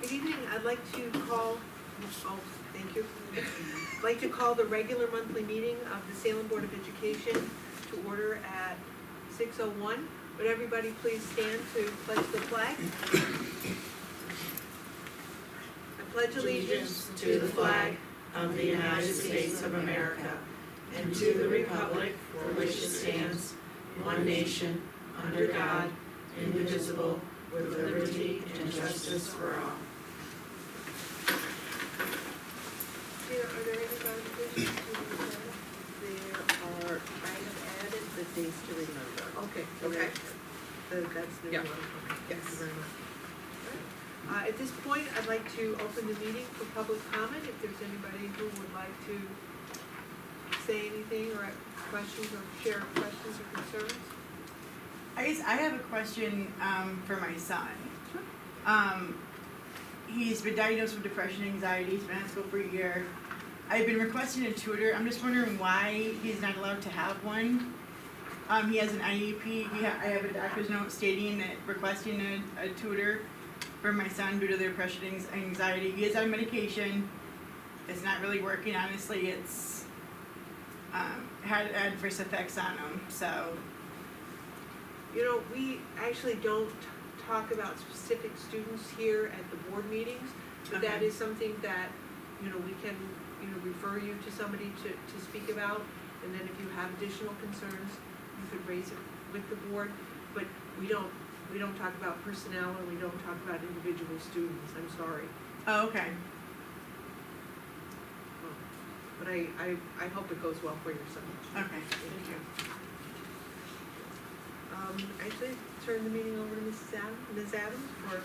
Good evening, I'd like to call, thank you. I'd like to call the regular monthly meeting of the Salem Board of Education to order at 6:01. Would everybody please stand to pledge the flag? I pledge allegiance to the flag of the United States of America and to the republic for which it stands, one nation, under God, indivisible, with liberty and justice for all. Are there any modifications to the agenda? There are, I have added the days to remember. Okay. That's the new Yeah. one, okay, thank Yes. you very much. At this point, I'd like to open the meeting for public comment, if there's anybody who would like to say anything or have questions or share questions or concerns. I guess I have a question for my son. He's been diagnosed with depression, anxiety. He's been at school for a year. I've been requesting a tutor. I'm just wondering why he's not allowed to have one. He has an IEP. I have a doctor's note stating that requesting a tutor for my son due to the depression, anxiety. He is on medication. It's not really working, honestly. It's had adverse effects on him. So, You know, we actually don't talk about specific students here at the board meetings, but that Okay. is something that, we can, refer you to somebody to speak about, and then if you have additional concerns, you could raise it with the board, but we don't talk about personnel, and we don't talk about individual students, I'm sorry. oh, okay. But I hope it goes well for your son. Okay. Thank you. Actually, turn the meeting over to Ms. Adams for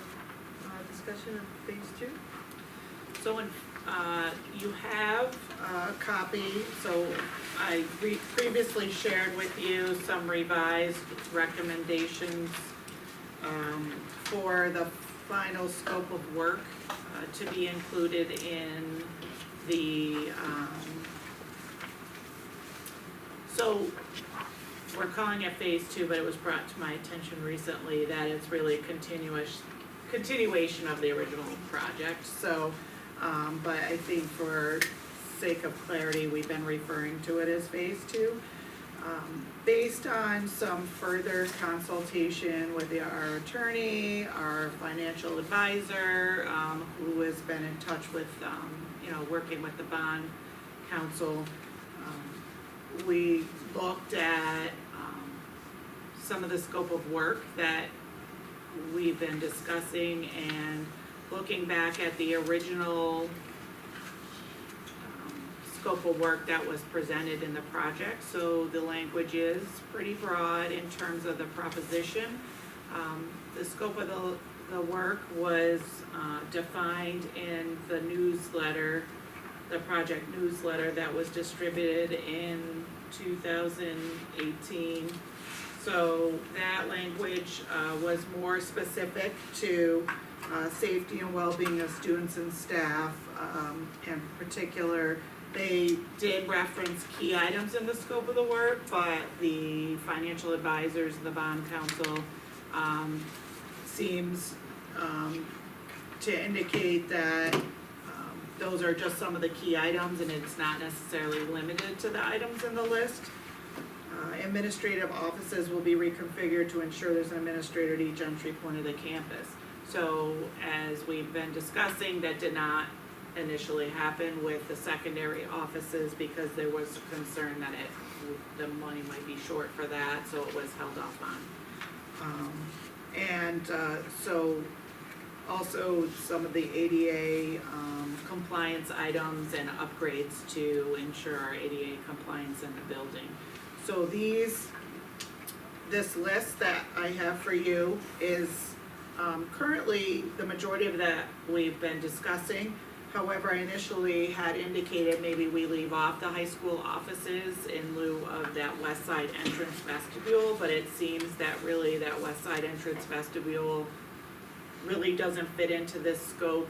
discussion of phase 2. So you have a copy, so I previously shared with you some revised recommendations for the final scope of work to be included in the, so we're calling it phase 2, but it was brought to my attention recently that it's really a continuation of the original project. So, but I think for sake of clarity, we've been referring to it as phase 2. Based on some further consultation with our attorney, our financial advisor, who has been in touch with, working with the bond counsel, we looked at some of the scope of work that we've been discussing and looking back at the original scope of work that was presented in the project. So the language is pretty broad in terms of the proposition. The scope of the work was defined in the newsletter, the project newsletter that was distributed in 2018. So that language was more specific to safety and well-being of students and staff. In particular, they did reference key items in the scope of the work, but the financial advisors and the bond counsel seems to indicate that those are just some of the key items and it's not necessarily limited to the items in the list. Administrative offices will be reconfigured to ensure there's an administrator at each entry point of the campus. So as we've been discussing, that did not initially happen with the secondary offices because there was a concern that the money might be short for that, so it was held off on. So also some of the ADA compliance items and upgrades to ensure our ADA compliance in the building. So this list that I have for you is currently the majority of that we've been discussing. However, I initially had indicated maybe we leave off the high school offices in lieu of that west side entrance vestibule, but it seems that really that west side entrance vestibule really doesn't fit into this scope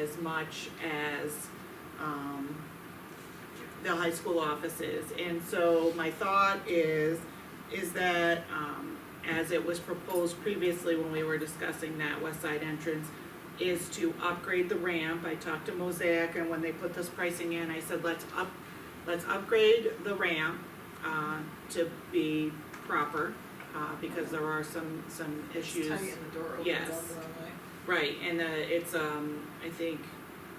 as much as the high school offices. And so my thought is that as it was proposed previously when we were discussing that west side entrance, is to upgrade the ramp. I talked to Mosaic, and when they put this pricing in, I said, let's upgrade the ramp, to be proper, because there are some issues. Tighten the door open, Yes. going the wrong way. Right, and it's, I think,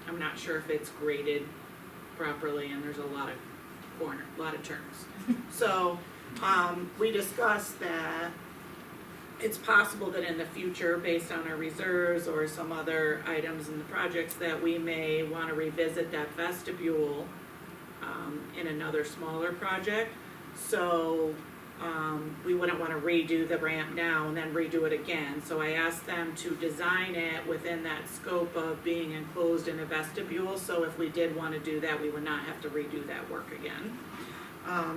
I'm not sure if it's graded properly, and there's a lot of turns. So, we discussed that it's possible that in the future, based on our reserves or some other items in the projects, that we may wanna revisit that vestibule, in another smaller project. So, we wouldn't wanna redo the ramp now and then redo it again. So I asked them to design it within that scope of being enclosed in a vestibule, so if we did wanna do that, we would not have to redo that work again.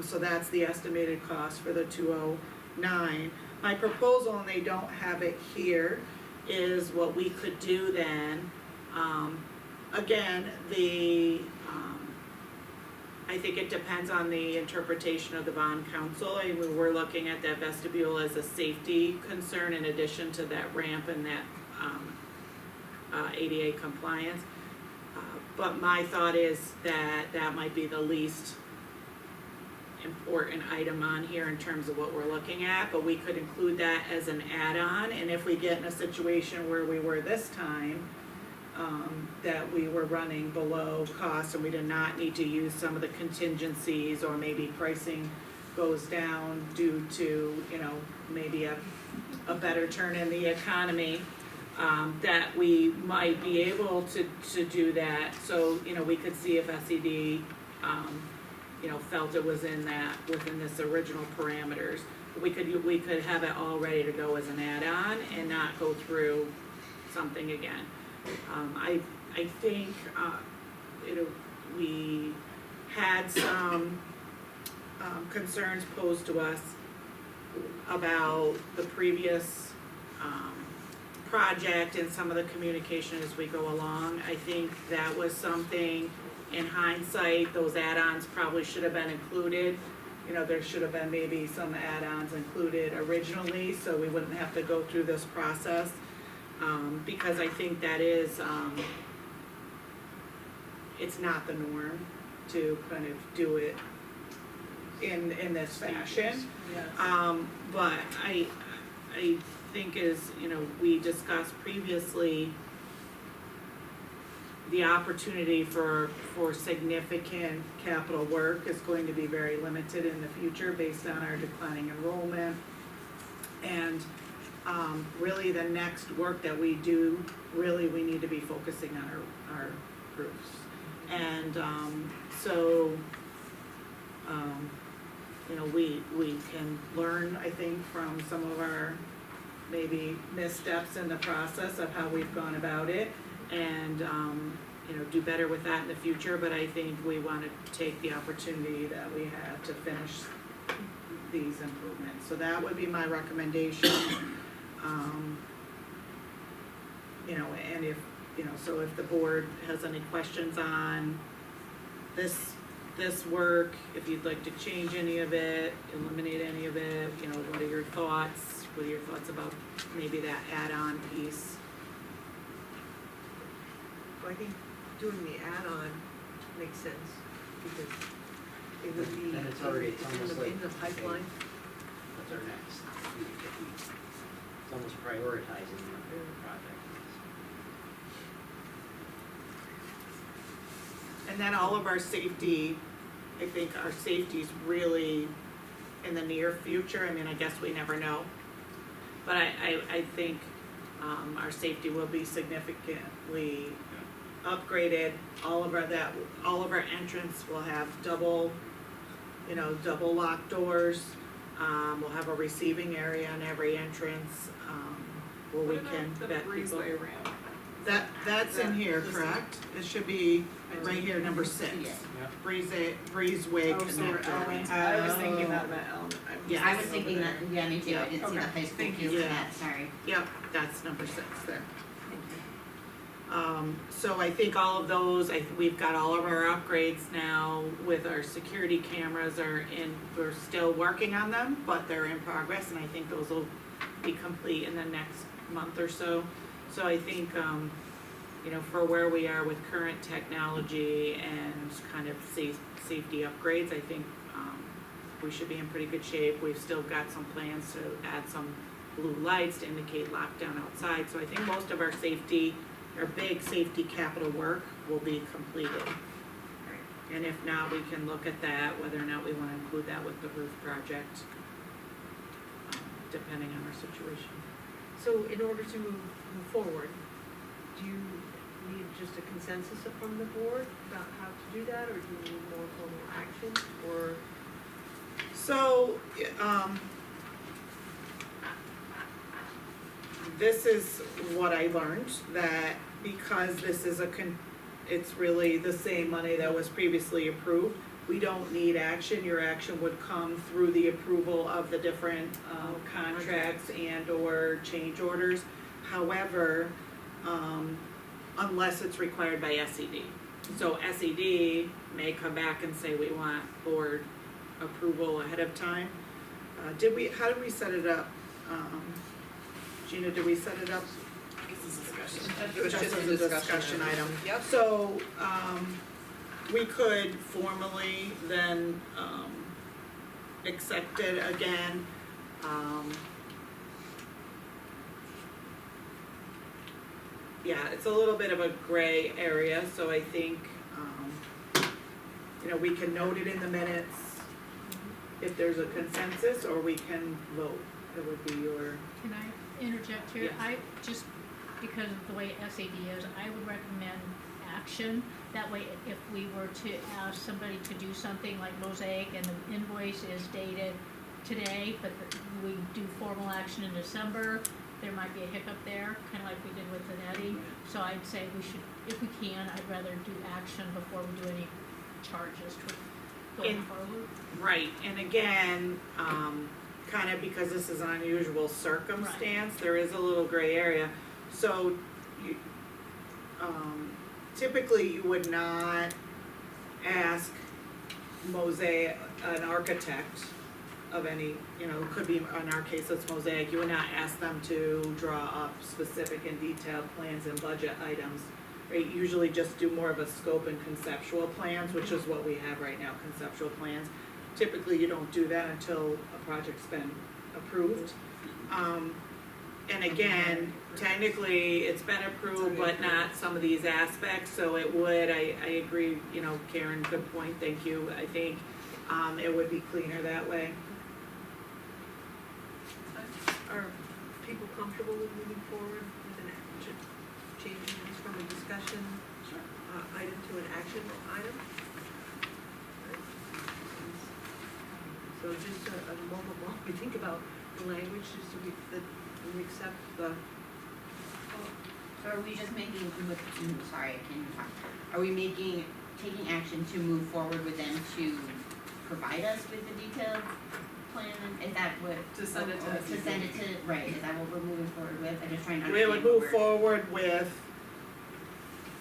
So that's the estimated cost for the 209. My proposal, and they don't have it here, is what we could do then. Again, I think it depends on the interpretation of the bond council. I mean, we're looking at that vestibule as a safety concern in addition to that ramp and that ADA compliance. But my thought is that that might be the least important item on here in terms of what we're looking at, but we could include that as an add-on, and if we get in a situation where we were this time, that we were running below cost and we did not need to use some of the contingencies, or maybe pricing goes down due to, maybe a better turn in the economy, that we might be able to do that. So, we could see if SED, felt it was within this original parameters. We could have it all ready to go as an add-on and not go through something again. I think, we had some, concerns posed to us about the previous, project and some of the communication as we go along. I think that was something, in hindsight, those add-ons probably should have been included. There should have been maybe some add-ons included originally, so we wouldn't have to go through this process. Because I think that is, it's not the norm to kind of do it in this fashion. Yes. But I think we discussed previously, the opportunity for significant capital work is going to be very limited in the future based on our declining enrollment. And really the next work that we do, really we need to be focusing on our roofs. And we can learn, I think, from some of our maybe missteps in the process of how we've gone about it, and do better with that in the future. But I think we want to take the opportunity that we have to finish these improvements. So that would be my recommendation. And if, so if the board has any questions on this work, if you'd like to change any of it, eliminate any of it, what are your thoughts? What are your thoughts about maybe that add-on piece? Well, I think doing the add-on makes sense, because it would be, And it's already- it's almost like- in the pipeline. What's our next? It's almost prioritizing the project. And then all of our safety, I think our safety's really in the near future. I mean, I guess we never know. But I think, our safety will be significantly upgraded. All of our entrance will have double lock doors. We'll have a receiving area on every entrance, where we can vet people. ramp? That's in here, correct? It should be right here, number 6. Breezeway connector. I was thinking that meant Elm. Yeah. I was thinking that, yeah, me too, I didn't see the Okay, high school thank piece you. of that, sorry. Yep, that's number 6 there. So I think all of those, we've got all of our upgrades now with our security cameras we're still working on them, but they're in progress, and I think those will be complete in the next month or so. So I think, you know, for where we are with current technology and kind of safety upgrades, I think, we should be in pretty good shape. We've still got some plans to add some blue lights to indicate lockdown outside, so I think most of our big safety capital work will be completed. And if not, we can look at that, whether or not we wanna include that with the roof project, depending on our situation. So in order to move forward, do you need just a consensus from the board about how to do that, or do you need more formal action, or? So, this is what I learned, that because this is it's really the same money that was previously approved, we don't need action. Your action would come through the approval of the different contracts and or change orders. However, unless it's required by SED. So SED may come back and say we want board approval ahead of time. How did we set it up? Gina, did we set it up? This is discussion. It was just a discussion item. Yep. So, we could formally then, accept it again. Yeah, it's a little bit of a gray area, so I think, you know, we can note it in the minutes if there's a consensus, or we can vote. It would be your, Can I interject here? Yes. I, just because of the way SAD is, I would recommend action. That way, if we were to ask somebody to do something like Mosaic and the invoice is dated today, but we do formal action in December, there might be a hiccup there, kinda like we did with the Nettie. So I'd say we should, if we can, I'd rather do action before we do any charges going In- forward. right, and again, kind of because this is an unusual circumstance, there is a little gray area. So you, typically you would not ask Mosaic, an architect of any, you know, it could be, in our case, it's Mosaic, you would not ask them to draw up specific and detailed plans and budget items. Right, usually just do more of a scope and conceptual plans, which is what we have right now, conceptual plans. Typically, you don't do that until a project's been approved. And again, technically, it's been approved, but not some of these aspects, so it would, I agree, you know, Karen, good point, thank you. I think, it would be cleaner that way. Are people comfortable with moving forward with an action, changing this from a discussion item to an action item? So just a moment while we think about the language, just so we accept the, So are we just making, sorry, I can't even talk. Are we taking action to move forward with them to provide us with the detailed plan? Is that what? To send it to us. To send it to, right, is that what we're moving forward with? I'm just trying to We understand. would move what we're- forward with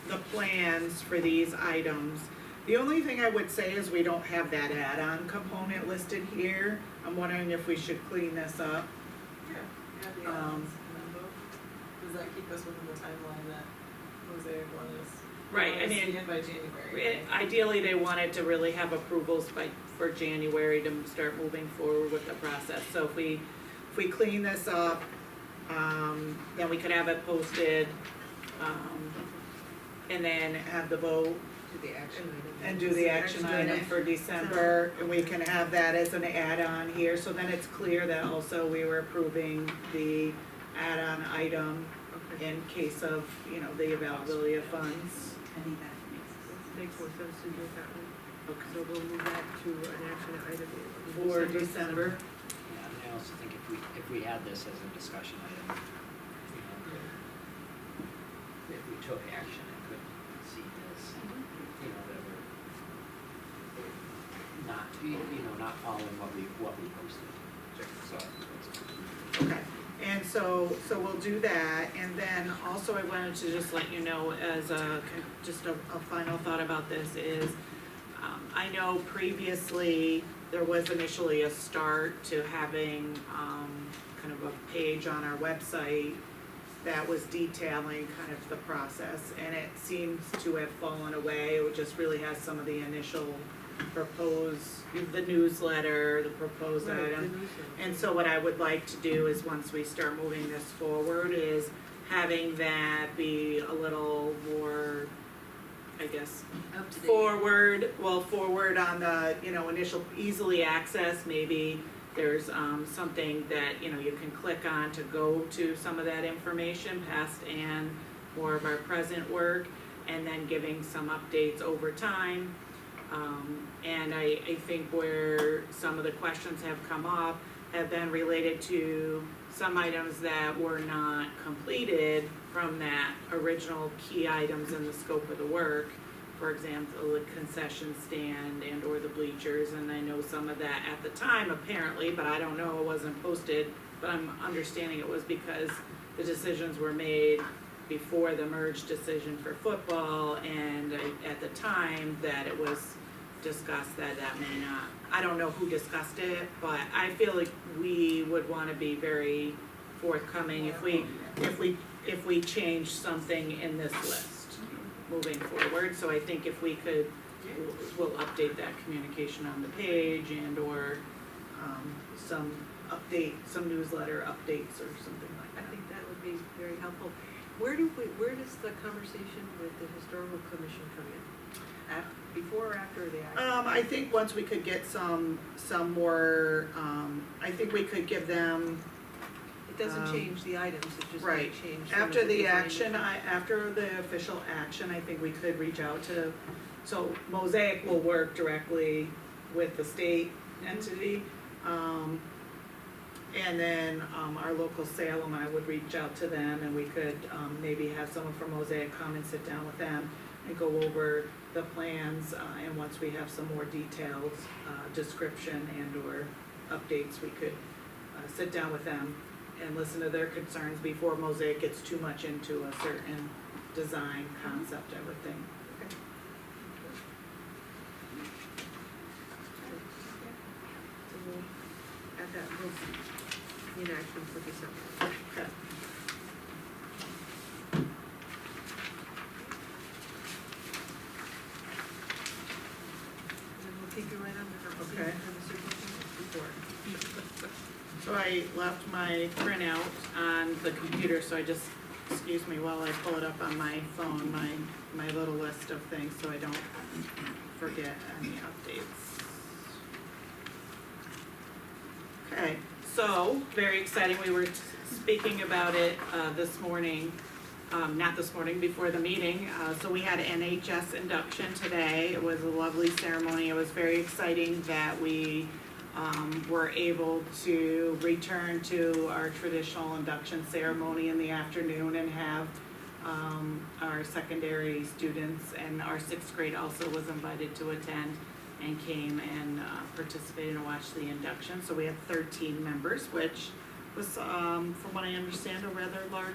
the plans for these items. The only thing I would say is we don't have that add-on component listed here. I'm wondering if we should clean this up. Yeah, the Um, add-ons and then vote. Does that keep us within the timeline that Mosaic wants? Right, I Want us to mean, get by January. Ideally, they wanted to really have approvals for January to start moving forward with the process. So if we clean this up, then we could have it posted, and then have the vote to the action item. and do the action item for December, and we can have that as an add-on here, so then it's clear that also we were approving the add-on item Okay, in case of, you know, the availability of funds. I think that makes sense. makes more sense to do it that way. Okay. So we'll move that to an action item in For December. Yeah, and I also think if we had this as a discussion item, you know, if we took action and could see this, you know, that we're not, not following what we posted. So, that's Okay, and so we'll do that, and then also I wanted to just let you know as just a final thought about this is, I know previously there was initially a start to having, kind of a page on our website that was detailing kind of the process, and it seems to have fallen away. It just really has some of the initial the newsletter, the proposed Right, the item. newsletter. And so what I would like to do is, once we start moving this forward, is having that be a little more, I guess, Up to date. forward on the, initial easily accessed, maybe there's, something that, you can click on to go to some of that information, past and more of our present work, and then giving some updates over time. And I think where some of the questions have come up have been related to some items that were not completed from that original key items in the scope of the work. For example, the concession stand and or the bleachers, and I know some of that at the time apparently, but I don't know, it wasn't posted, but I'm understanding it was because the decisions were made before the merge decision for football, and at the time that it was discussed that may not, I don't know who discussed it, but I feel like we would wanna be very forthcoming if we change something in this list moving forward. So I think if we could, we'll update that communication on the page and or some newsletter updates or something like I that. think that would be very helpful. Where does the conversation with the historical commission come in? Before or after the action? I think once we could get some more, I think we could give them, It doesn't change the items, it just right. might change some of after the design. action, after the official action, I think we could reach out to, so Mosaic will work directly with the state entity. And then, our local Salem, I would reach out to them and we could, maybe have someone from Mosaic come and sit down with them and go over the plans, and once we have some more detailed, description and or updates, we could, sit down with them and listen to their concerns before Mosaic gets too much into a certain design concept, I would think. Okay. So we'll add that in action for December. Okay. And then we'll keep you right on the, Okay. on the superintendent's report. So I left my printout on the computer, so I just, excuse me while I pull it up on my phone, my little list of things, so I don't forget any updates. Okay, so, very exciting, we were speaking about it, this morning, not this morning, before the meeting, so we had NHS induction today. It was a lovely ceremony. It was very exciting that we were able to return to our traditional induction ceremony in the afternoon and have our secondary students, and our sixth grade also was invited to attend and came and participated and watched the induction. So we had 13 members, which was, from what I understand, a rather large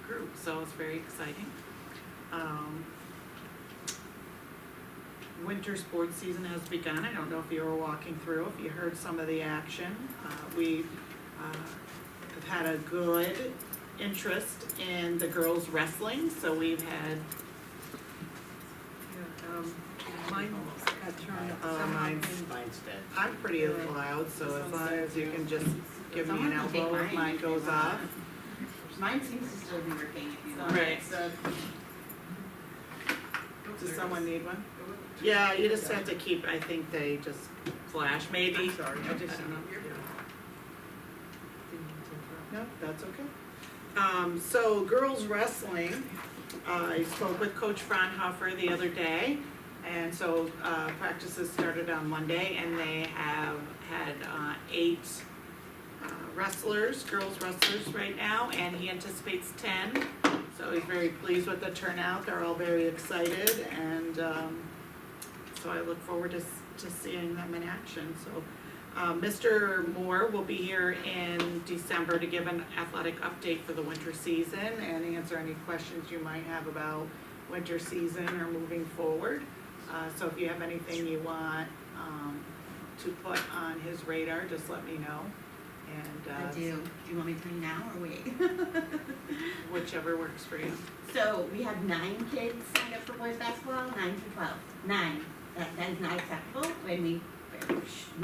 group, so it's very exciting. Winter sports season has begun. I don't know if you were walking through, if you heard some of the action. We have had a good interest in the girls wrestling, so we've had, Mine got turned Oh, somehow. mine's- Mine's dead. I'm pretty loud, so as long as you can just give me an Someone can take elbow if mine mine if you goes want. off. Mine seems to still be working if you want. Right. So, Does someone need one? Yeah, you just have to keep, I think they just flash, maybe. I'm sorry, I just, don't know. didn't mean to interrupt. No, that's okay. So girls wrestling, I spoke with Coach Fraunhofer the other day, and so, practices started on Monday, and they have had, 8 wrestlers, girls wrestlers right now, and he anticipates 10. So he's very pleased with the turnout, they're all very excited, and, so I look forward to seeing them in action, so. Mr. Moore will be here in December to give an athletic update for the winter season and answer any questions you might have about winter season or moving forward. So if you have anything you want, to put on his radar, just let me know. And, I do. Do you want me to tell you now or wait? whichever works for you. So we have 9 kids signed up for boys basketball, 9 through 12. 9. That is not acceptable. When we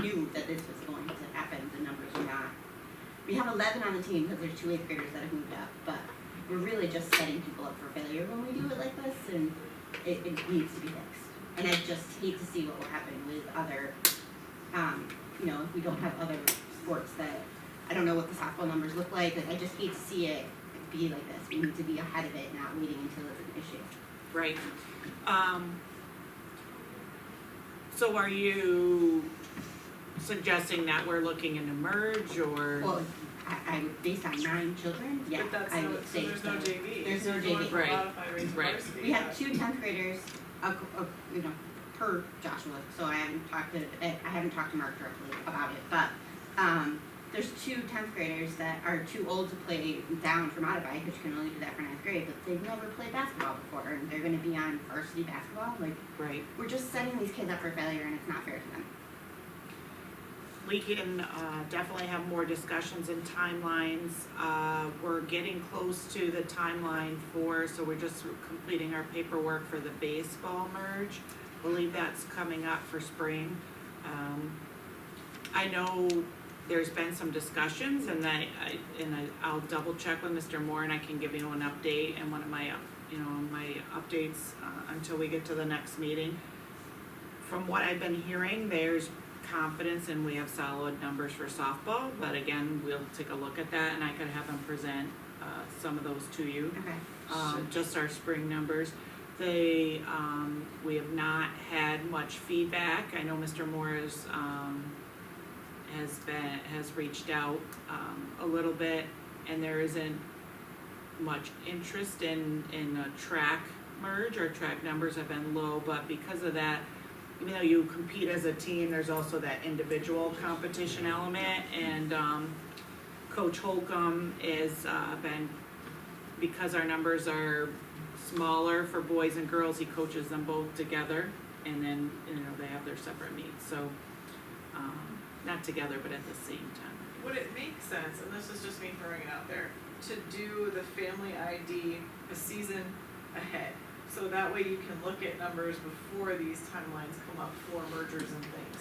knew that this was going to happen, the numbers are not. We have 11 on the team because there's 2 8th graders that have moved up, but we're really just setting people up for failure when we do it like this, and it needs to be fixed. And I just hate to see what will happen with other, if we don't have other sports that, I don't know what the softball numbers look like I just hate to see it be like this. We need to be ahead of it, not waiting until it's an issue. Right. So are you suggesting that we're looking into merge or? Well, I would, based on 9 children, yeah, But that's I no, would so say there's no JV. There's no You're going JV. for Right. modified rates of Right. varsity, We have yeah. 2 10th graders, per Joshua, so I haven't talked to Mark directly about it, but, there's 2 10th graders that are too old to play down for modified, because you can only do that for 9th grade, but they've never played basketball before, and they're gonna be on varsity basketball, like, Right. we're just setting these kids up for failure, and it's not fair to them. We can definitely have more discussions and timelines. We're getting close to the timeline so we're just completing our paperwork for the baseball merge. I believe that's coming up for spring. I know there's been some discussions and I'll double check with Mr. Moore and I can give you an update and one of my, my updates until we get to the next meeting. From what I've been hearing, there's confidence and we have solid numbers for softball, but again, we'll take a look at that and I could have them present some of those to you. Okay. Just our spring numbers. We have not had much feedback. I know Mr. Moore has reached out a little bit and there isn't much interest in a track merge. Our track numbers have been low, but because of that, even though you compete as a team, there's also that individual competition element, and Coach Holcomb has been, because our numbers are smaller for boys and girls, he coaches them both together, and then, they have their separate meets, so, not together, but at the same time. Would it make sense, and this is just me throwing it out there, to do the family ID a season ahead? So that way you can look at numbers before these timelines come up for mergers and things.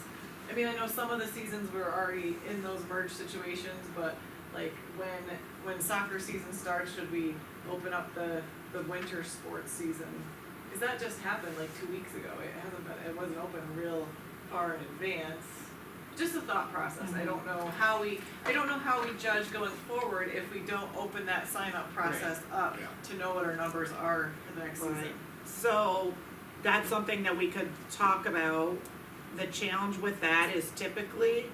I mean, I know some of the seasons we're already in those merge situations, but like when soccer season starts, should we open up the winter sports season? Because that just happened like 2 weeks ago. It wasn't open real far in advance. Just a thought process. I don't know how we judge going forward if we don't open that sign up process up to know what our numbers are for the next season. So that's something that we could talk about. The challenge with that is typically,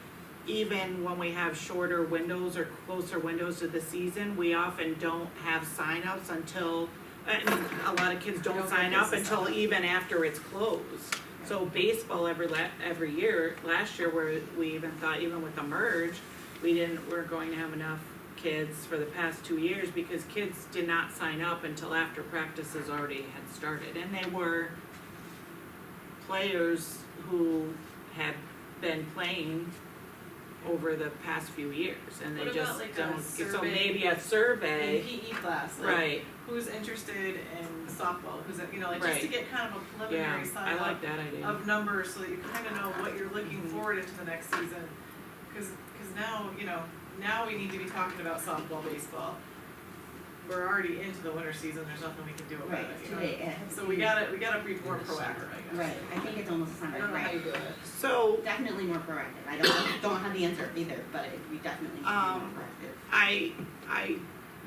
even when we have shorter windows or closer windows to the season, we often don't have signups until, a lot of kids don't sign up until even after it's closed. So baseball every year, last year where we even thought, even with the merge, we're going to have enough kids for the past 2 years because kids did not sign up until after practices already had started. And they were players who had been playing over the past few years and they What just about, like, a don't, so survey maybe a survey. In PE class, like Right, who's interested in softball, who's, just to Right. get kind of a yeah, preliminary I sign like up that idea. of numbers so that you kind of know what you're looking Mhm. forward into the next season. Cause now we need to be talking about softball, baseball. We're already into the winter season, there's nothing we can do about Right, it, today, So we gotta be more proactive, I guess. Right, I think it's almost a summer, I don't know how you right, do it. So definitely more proactive, I don't have the answer either, but we definitely should be more proactive. I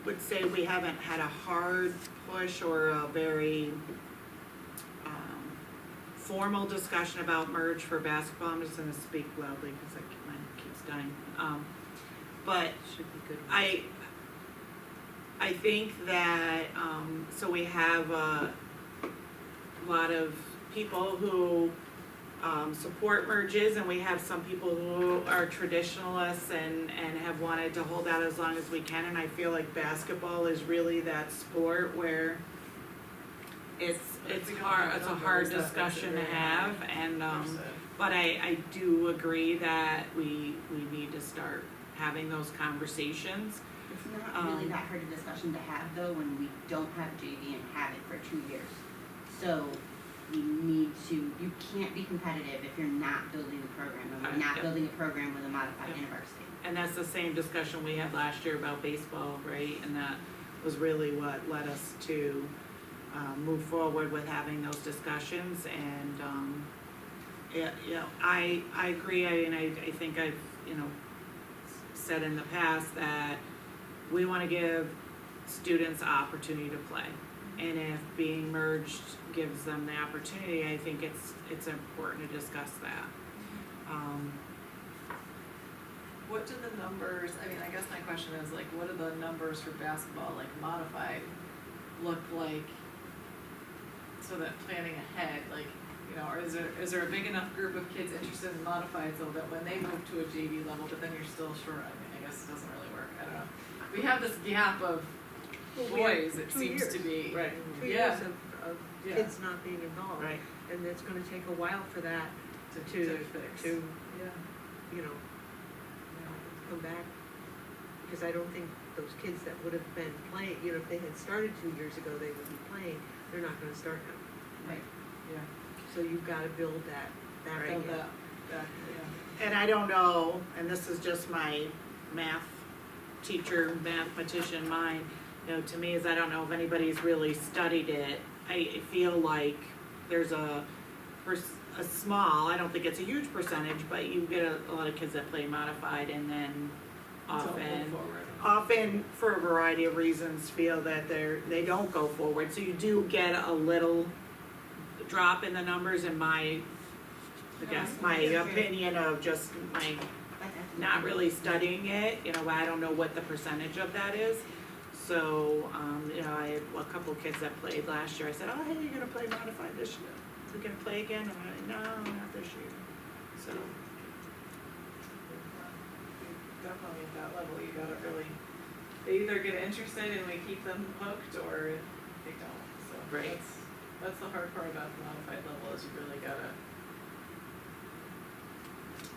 would say we haven't had a hard push or a very formal discussion about merge for basketball. I'm just gonna speak loudly because mine keeps dying. But Should be good. I think that, so we have a lot of people who support merges and we have some people who are traditionalists and have wanted to hold out as long as we can, and I feel like basketball is really that sport where it's a hard discussion to have, and but I do agree that we need to start having those conversations. It's not really Um, that hard a discussion to have though, when we don't have JV and have it for 2 years. So we need to, you can't be competitive if you're not building the program, and we're not Yep. building a program with a modified Yep. university. And that's the same discussion we had last year about baseball, right? And that was really what led us to move forward with having those discussions. And I agree. I think I've said in the past that we want to give students the opportunity to play, and if being merged gives them the opportunity, I think it's important to discuss that. What do the numbers, I mean, I guess my question is like, what do the numbers for basketball, like modified, look like? So that planning ahead, like, or is there a big enough group of kids interested in modified so that when they move to a JV level, but then you're still short, I mean, I guess it doesn't really work, I don't know. We have this gap of boys, it 2 seems years. to be. Right. 2 Yeah. years of Yeah. kids not being involved. Right. And it's gonna take a while for that To to fix. Yeah. come back. Because I don't think those kids that would have been playing, if they had started 2 years ago, they would be playing, they're not gonna start now. Right. Yeah. So you've gotta build that Right. again. So that, yeah. And I don't know, and this is just my math teacher, mathematician mind, to me is I don't know if anybody's really studied it. I feel like there's a small, I don't think it's a huge percentage, but you get a lot of kids that play modified and then Don't move forward. often for a variety of reasons feel that they don't go forward. So you do get a little drop in the numbers in my opinion of just my not really studying it, I don't know what the percentage of that is. So, I had a couple of kids that played last year. I said, oh, hey, you're gonna play modified this year. Are we gonna play again? And I'm like, no, not this year. So, Definitely at that level, you gotta really, they either get interested and we keep them hooked, or they don't, so. Right. That's the hard part about the modified level, is you really gotta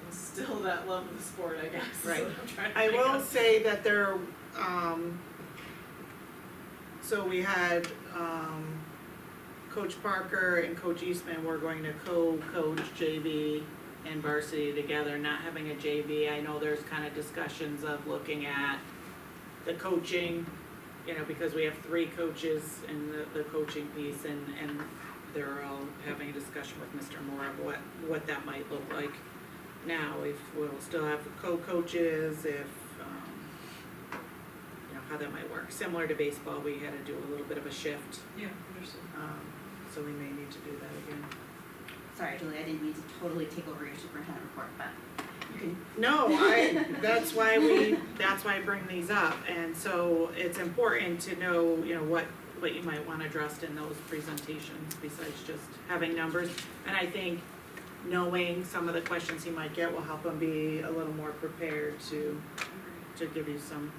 instill that love of the sport, I guess, is Right. what I'm trying to I think will of. say that so we had, Coach Parker and Coach Eastman were going to co-coach JV and varsity together, not having a JV. I know there's kind of discussions of looking at the coaching, because we have 3 coaches in the coaching piece, and they're all having a discussion with Mr. Moore of what that might look like now, if we'll still have co-coaches, if, how that might work. Similar to baseball, we had to do a little bit of a shift, Yeah, understood. so we may need to do that again. Sorry, Julie, I didn't mean to totally take over your superintendent report, but you can. No, that's why I bring these up, and so it's important to know, what you might want addressed in those presentations, besides just having numbers. And I think knowing some of the questions he might get will help him be a little more prepared to give you some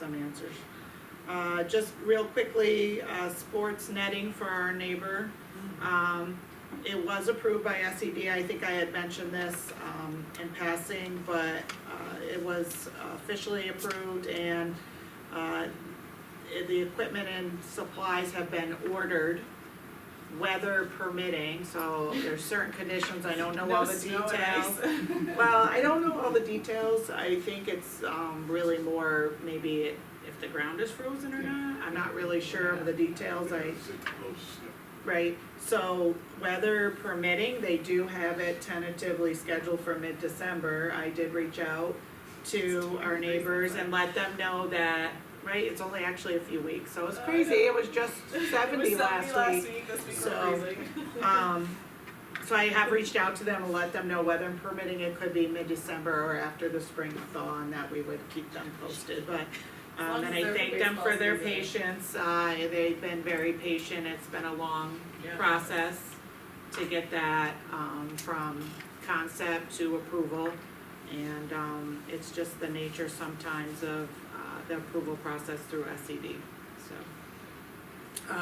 answers. Just real quickly, sports netting for our neighbor. It was approved by SED. I think I had mentioned this in passing, but it was officially approved, and the equipment and supplies have been ordered, weather permitting. So there's certain conditions. I don't know all the snow and details. ice. Well, I don't know all the details. I think it's really more maybe if the ground is frozen or not. I'm not really sure of the details. Right, so weather permitting, they do have it tentatively scheduled for mid-December. I did reach out to our neighbors and let them know that, right, it's only actually a few weeks, so it's crazy. It was just 70 last week. This week So, was freezing. So I have reached out to them and let them know weather permitting, it could be mid-December or after the spring thaw, and that we would keep them posted, but long and as I they're thank them for baseball their season. patience. They've been very patient. It's been a long Yeah. process to get that from concept to approval. And it's just the nature sometimes of the approval process through SED, so.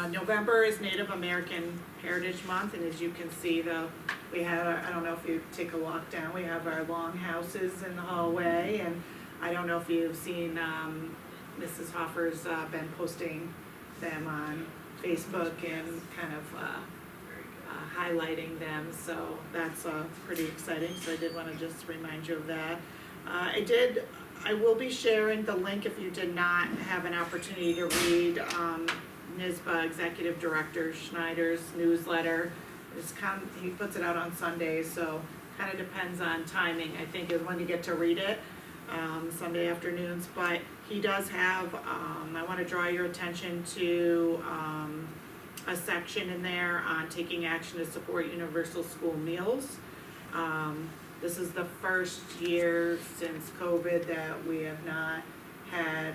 November is Native American Heritage Month, and as you can see, we have, I don't know if you take a walk down, we have our long houses in the hallway, and I don't know if you've seen, Mrs. Hoffer's, been posting them on Facebook and kind of, Very good. highlighting them, so that's pretty exciting, so I did wanna just remind you of that. I will be sharing the link if you did not have an opportunity to read NISBA Executive Director Schneider's newsletter. He puts it out on Sundays, so kinda depends on timing, I think, is when you get to read it, Sunday afternoons, but he does have, I wanna draw your attention to, a section in there on taking action to support universal school meals. This is the first year since COVID that we have not had,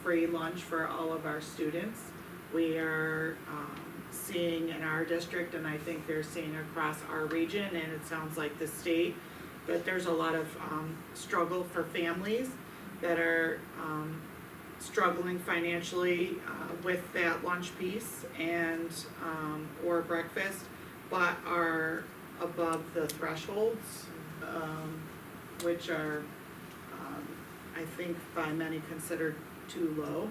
free lunch for all of our students. We are, seeing in our district, and I think they're seeing across our region, and it sounds like the state, that there's a lot of, struggle for families that are, struggling financially with that lunch piece and or breakfast, but are above the thresholds, which are I think by many considered too low.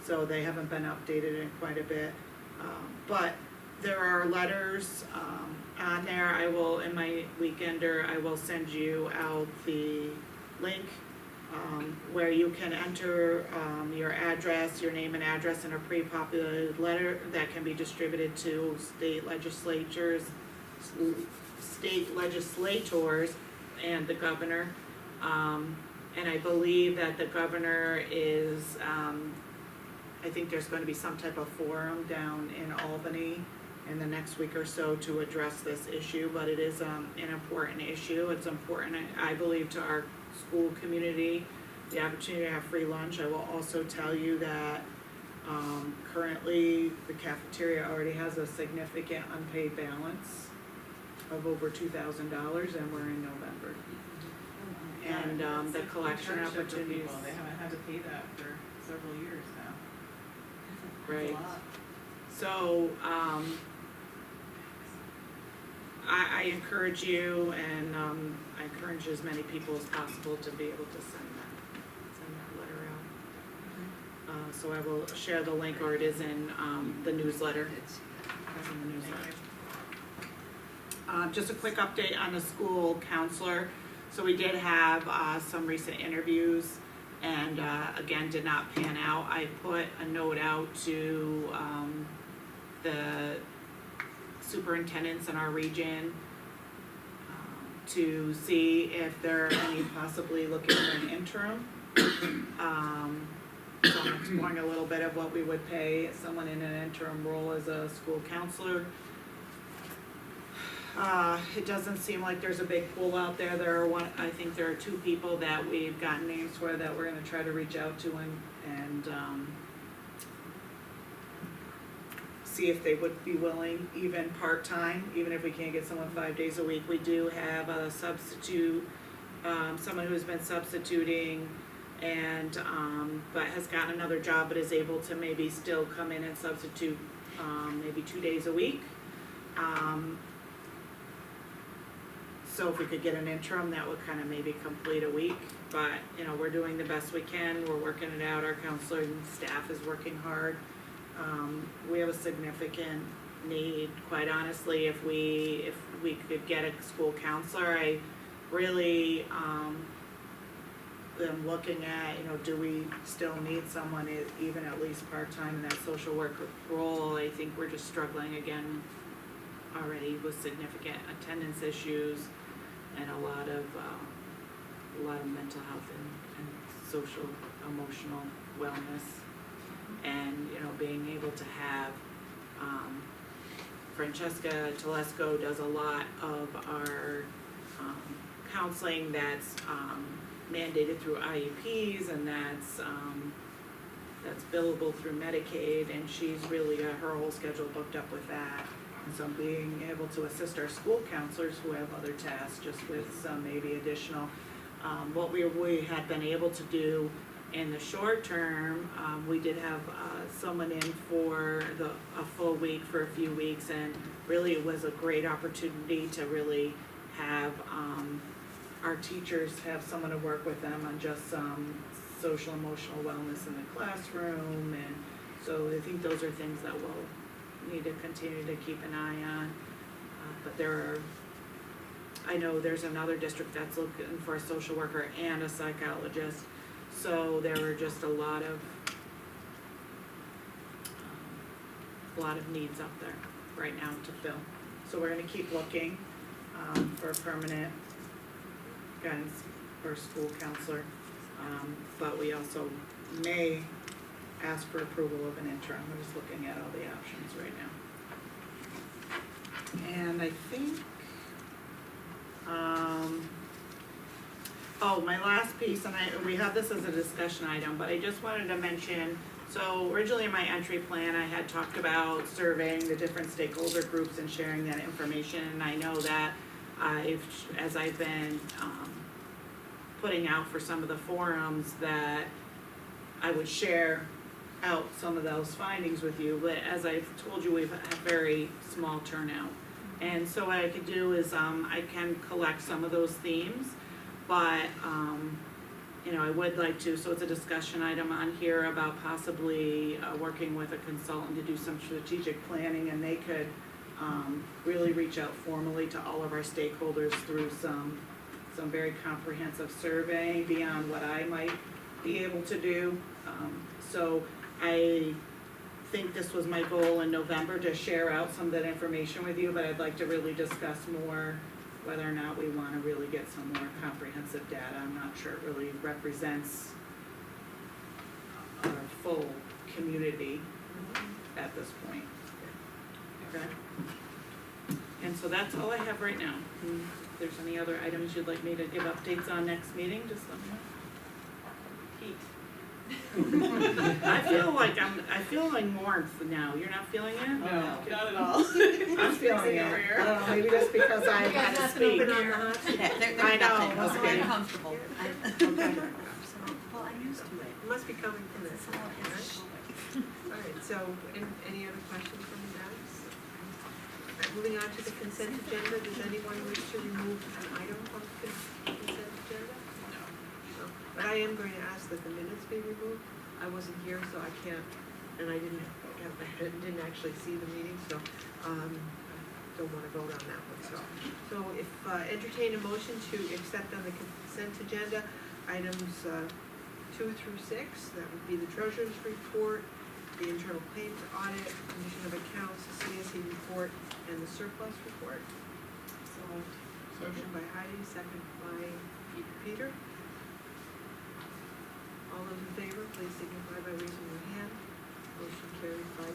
So they haven't been updated in quite a bit. But there are letters on there. I will, in my weekender, I will send you out the link where you can enter your address, your name and address in a pre-populated letter that can be distributed to state legislators and the governor. And I believe that the governor is, I think there's gonna be some type of forum down in Albany in the next week or so to address this issue, but it is an important issue. It's important, I believe, to our school community, the opportunity to have free lunch. I will also tell you that currently the cafeteria already has a significant unpaid balance of over $2,000, and we're in November. And It's the a collection hardship for opportunities. people. They haven't had to pay that for several years now. That's Right. a lot. So, I encourage you, and I encourage as many people as possible to be able to send that letter out. So I will share the link, or it is in the newsletter. It's, It's in the newsletter. Just a quick update on the school counselor. So we did have some recent interviews, and again, did not pan out. I put a note out to the superintendents in our region to see if there are any possibly looking for an interim. So I'm exploring a little bit of what we would pay someone in an interim role as a school counselor. It doesn't seem like there's a big pool out there. I think there are 2 people that we've gotten names for that we're gonna try to reach out to and see if they would be willing, even part-time, even if we can't get someone 5 days a week. We do have a substitute, someone who's been substituting and, but has gotten another job but is able to maybe still come in and substitute, maybe 2 days a week. So if we could get an interim, that would kind of maybe complete a week, but, you know, we're doing the best we can, we're working it out, our counseling staff is working hard. We have a significant need, quite honestly, if we could get a school counselor. I really, am looking at, you know, do we still need someone even at least part-time in that social work role? I think we're just struggling again already with significant attendance issues and a lot of mental health and social, emotional wellness. And, you know, being able to have, Francesca Telesco does a lot of our, counseling that's, mandated through IEPs, and that's billable through Medicaid, and she's really got her whole schedule booked up with that. And so being able to assist our school counselors who have other tasks, just with some maybe additional, what we had been able to do in the short term, we did have someone in for a full week for a few weeks, and really it was a great opportunity to really have our teachers have someone to work with them on just some social emotional wellness in the classroom, and so I think those are things that we'll need to continue to keep an eye on. But I know there's another district that's looking for a social worker and a psychologist, so there are just a lot of needs up there right now to fill. So we're gonna keep looking for a permanent guidance or school counselor, but we also may ask for approval of an interim. We're just looking at all the options right now. And I think, my last piece, and we have this as a discussion item, but I just wanted to mention, so originally in my entry plan, I had talked about surveying the different stakeholder groups and sharing that information, and I know that as I've been putting out for some of the forums, that I would share out some of those findings with you, but as I've told you, we've had a very small turnout. And so what I could do is I can collect some of those themes, but I would like to, so it's a discussion item on here about possibly working with a consultant to do some strategic planning, and they could really reach out formally to all of our stakeholders through some very comprehensive survey beyond what I might be able to do. So I think this was my goal in November, to share out some of that information with you, but I'd like to really discuss more whether or not we want to really get some more comprehensive data. I'm not sure it really represents our full community at this point. Okay? And so that's all I have right now. If there's any other items you'd like me to give updates on next meeting, just let me know. I feel like warmth now. You're not feeling it? No, not at all. I'm feeling it. I don't know, maybe just because I had to speak. I know, must be. uncomfortable. Well, I'm used to it. It must be coming from this, right? All right, so, any other questions from you guys? All right, moving on to the consent agenda, does anyone wish to remove an item from the consent agenda? No. But I am going to ask that the minutes be removed. I wasn't here, so I can't, and I didn't actually see the meeting, so, don't wanna vote on that one, so if, entertain a motion to accept on the consent agenda, items, 2 through 6, that would be the treasurer's report, the internal claims audit, condition of accounts, the CSE report, and the surplus report. So, motion by Heidi, second by Peter. All those in favor, please signify by raising your hand. Motion carried 5-0.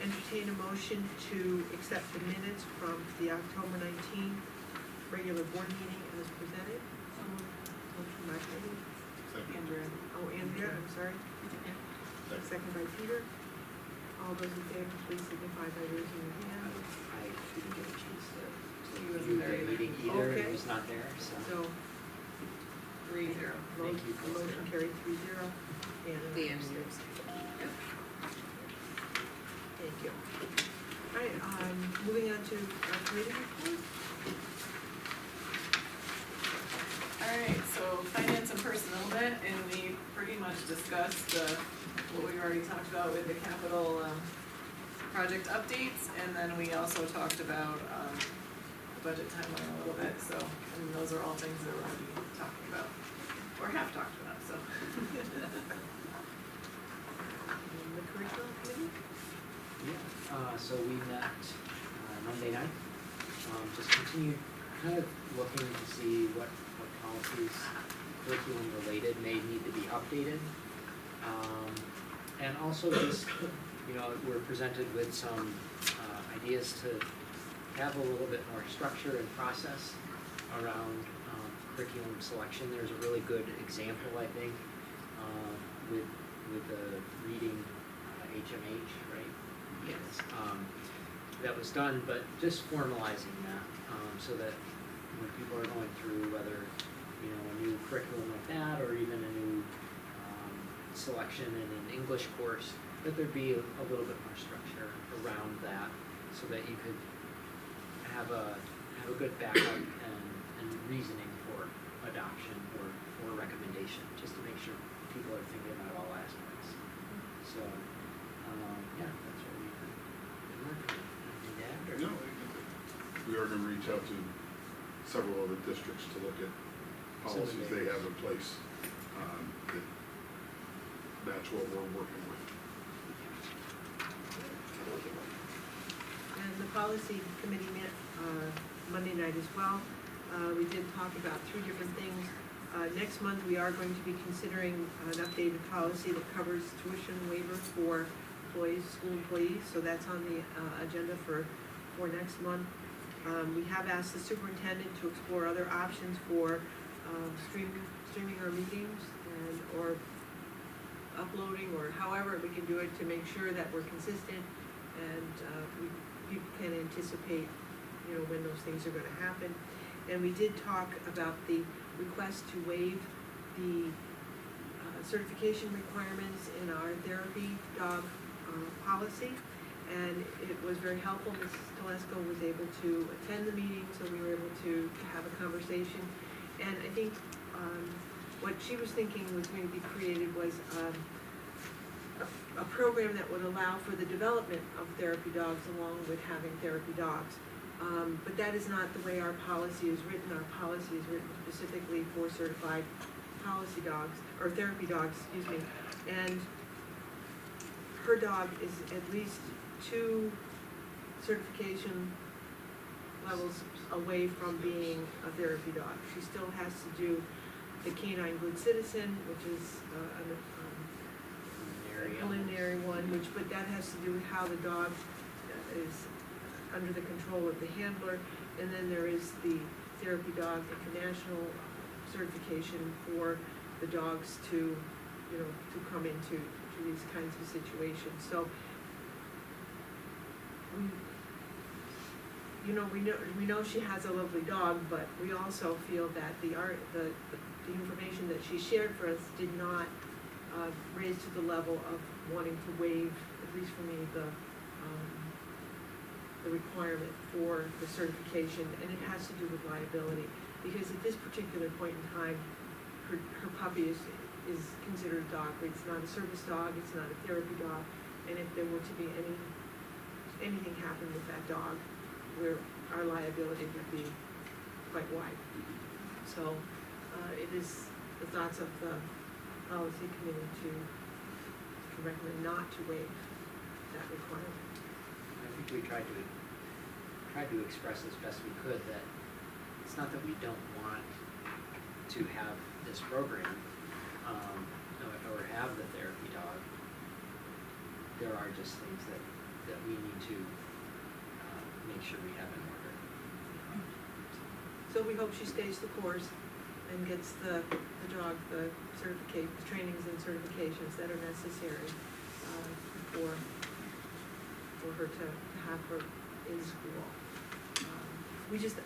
Entertain a motion to accept the minutes from the October 19th regular board meeting as presented. Motion by Heidi. Andrea. Oh, Andrea, I'm sorry. Second by Peter. All those in favor, please signify by raising your hand. I didn't get a chance to He wasn't view there the either. meeting either, Okay. it was not there, so. So, 3-0. Thank you. motion carried 3-0. And The Andrews. thank you. All right, moving on to committee report. Alright, so finance and personnel bit, and we pretty much discussed what we already talked about with the capital project updates, and then we also talked about the budget timeline a little bit, so, and those are all things that we're gonna be talking about, or have talked about, so. And the curriculum committee? Yeah, so we met Monday night, just continued kind of looking to see what policies, curriculum related may need to be updated. And also just, we're presented with some ideas to have a little bit more structure and process around curriculum selection. There's a really good example, I think, with the reading HMH, right? Yes. That was done, but just formalizing that, so that when people are going through whether, a new curriculum like that, or even a new selection in an English course, that there'd be a little bit more structure around that, so that you could have a good backup and and reasoning for adoption or recommendation, just to make sure people are thinking about all aspects. So, yeah, that's what we've been working on. Anything to add, or? No, we are gonna reach out to several other districts to look at policies they have in place, that match what we're working with. And the policy committee met Monday night as well. We did talk about 3 different things. Next month, we are going to be considering an updated policy that covers tuition waiver for employees, school employees, so that's on the agenda for next month. We have asked the superintendent to explore other options for streaming our meetings or uploading, or however we can do it to make sure that we're consistent and people can anticipate, you know, when those things are gonna happen. And we did talk about the request to waive the certification requirements in our therapy dog policy. And it was very helpful. Mrs. Telesco was able to attend the meeting, so we were able to have a conversation. And I think what she was thinking was going to be created was a program that would allow for the development of therapy dogs along with having therapy dogs. But that is not the way our policy is written. Our policy is written specifically for certified policy dogs, or therapy dogs, excuse me. And her dog is at least 2 certification levels away from being a therapy dog. She still has to do the Canine Good Citizen, which is a preliminary one, but that has to do with how the dog is under the control of the handler. And then there is the Therapy Dog International certification for the dogs to, you know, to come into these kinds of situations. So, we know she has a lovely dog, but we also feel that the information that she shared for us did not raise to the level of wanting to waive, at least for me, the requirement for the certification, and it has to do with liability. Because at this particular point in time, her puppy is considered a dog. It's not a service dog, it's not a therapy dog, and if there were to be anything happen with that dog, where our liability would be quite wide. So, it is the thoughts of the policy committee to recommend not to waive that requirement. I think we tried to express as best we could that it's not that we don't want to have this program, or have the therapy dog. There are just things that we need to make sure we have in order. So we hope she stays the course and gets the dog, the trainings and certifications that are necessary for her to have her in school. We just,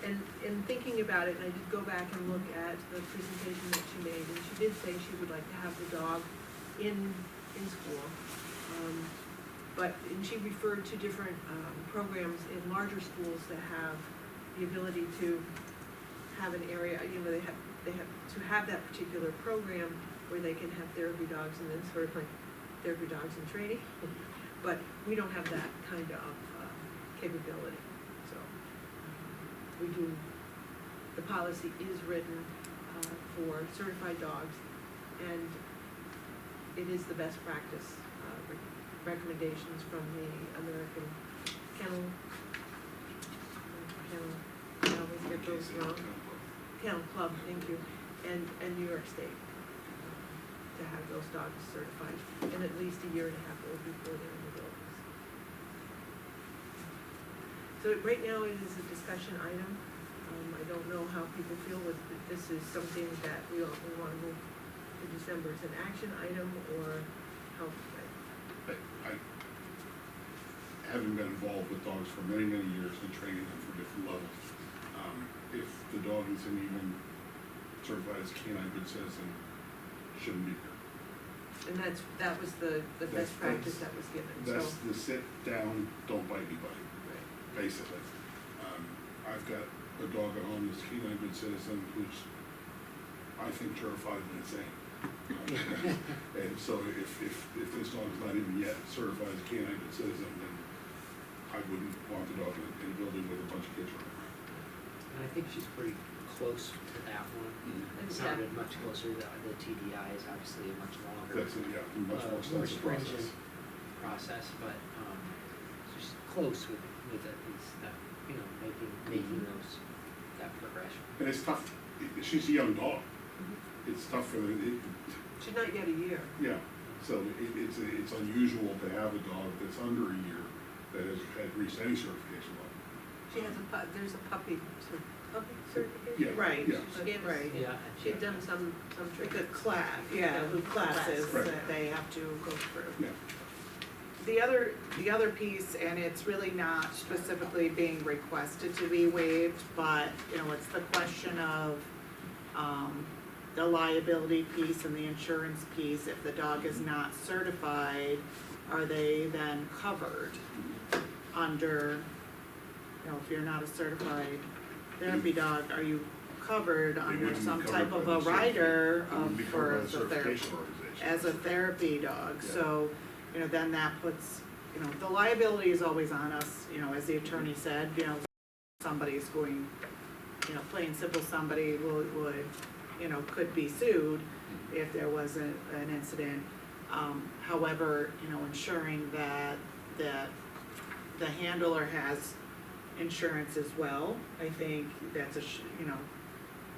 and in thinking about it, and I did go back and look at the presentation that she made, and she did say she would like to have the dog in school. And she referred to different programs in larger schools that have the ability to have an area, you know, they have to have that particular program where they can have therapy dogs, and then sort of like therapy dogs in training. But we don't have that kind of capability. So the policy is written for certified dogs, and it is the best practice recommendations from the American Kennel, I always get those wrong. Kennel Club, thank you, and New York State, to have those dogs certified, and at least a year and a half old before they're in the buildings. So right now it is a discussion item. I don't know how people feel with this is something that we want to move to December as an action item, or how. I having been involved with dogs for many, many years and training them for different levels, if the dog isn't even certified as canine good citizen, shouldn't be here. And that was the best practice that was given, so. That's the sit down, don't bite anybody, Right. basically. I've got a dog at home that's canine good citizen, who's, I think, terrified and insane. And so if this dog's not even yet certified as a canine good citizen, then I wouldn't want the dog in a building with a bunch of kids running around. And I think she's pretty close to that one. It sounded much closer, the TDI is obviously a much longer, That's, yeah, much more more extensive stringent process. process, but, she's close with it, it's that, you know, making those, that progression. And it's tough, she's a young dog. It's tough for the, She's not yet a year. yeah, so it's unusual to have a dog that's under a year that has had reached any certification level. She has there's a puppy certification? Yeah, Right. yeah. She had- Right. Yeah. She had done some Like training. a class, yeah, the classes Right. that they have to go through. Yeah. The other piece, and it's really not specifically being requested to be waived, but, you know, it's the question of, the liability piece and the insurance piece. If the dog is not certified, are they then covered under, you know, if you're not a certified therapy dog, are you covered They under wouldn't be some covered type by of the a rider They wouldn't be for covered by the as a therapy? certification organization. As a therapy dog, Yeah. so, you know, then that puts, you know, the liability is always on us, you know, as the attorney said, you know, somebody's going, you know, plain simple, somebody would, you know, could be sued if there was an incident. However, you know, ensuring that the handler has insurance as well, I think that's you know,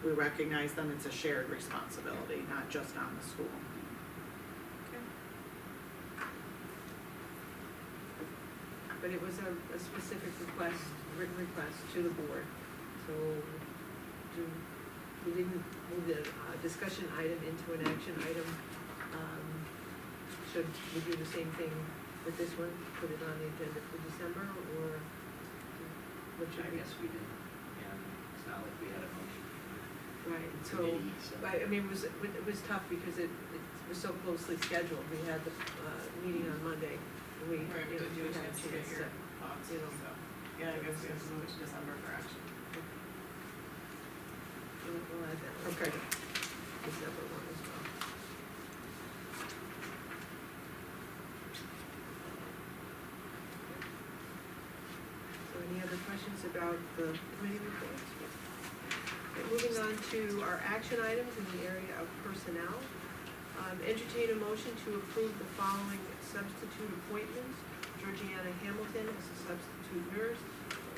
we recognize then it's a shared responsibility, not just on the school. But it was a specific request, written request to the board. So we didn't move the discussion item into an action item. Should we do the same thing with this one, put it on the agenda for December, or what should I we? guess we did, and it's not like we had a motion Right, from so, the committee, so. I mean, it was tough because it was so closely scheduled. We had the meeting on Monday, and we, Right, you know, did you we have had a chance to get your thoughts, you know. so, yeah, I guess we have to move it to December for action. We'll add that one. Okay. December one as well. So any other questions about the committee reports? Okay, moving on to our action items in the area of personnel. Entertain a motion to approve the following substitute appointments. Georgiana Hamilton as a substitute nurse,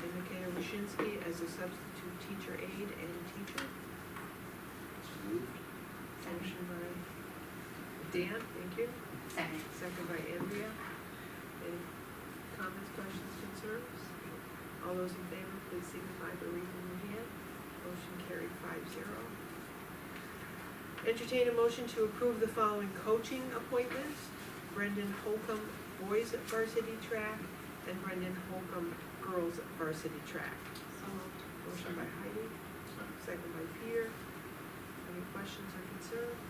and Michaela Washinsky as a substitute teacher aide and teacher. Moved. Motion by Dan, thank you. Second. Second by Andrea. Any comments, questions, concerns? All those in favor, please signify by raising your hand. Motion carried 5-0. Entertain a motion to approve the following coaching appointments. Brendan Holcomb, boys varsity track, and Brendan Holcomb, girls varsity track. So moved. Motion by Heidi, second by Peter. Any questions or concerns?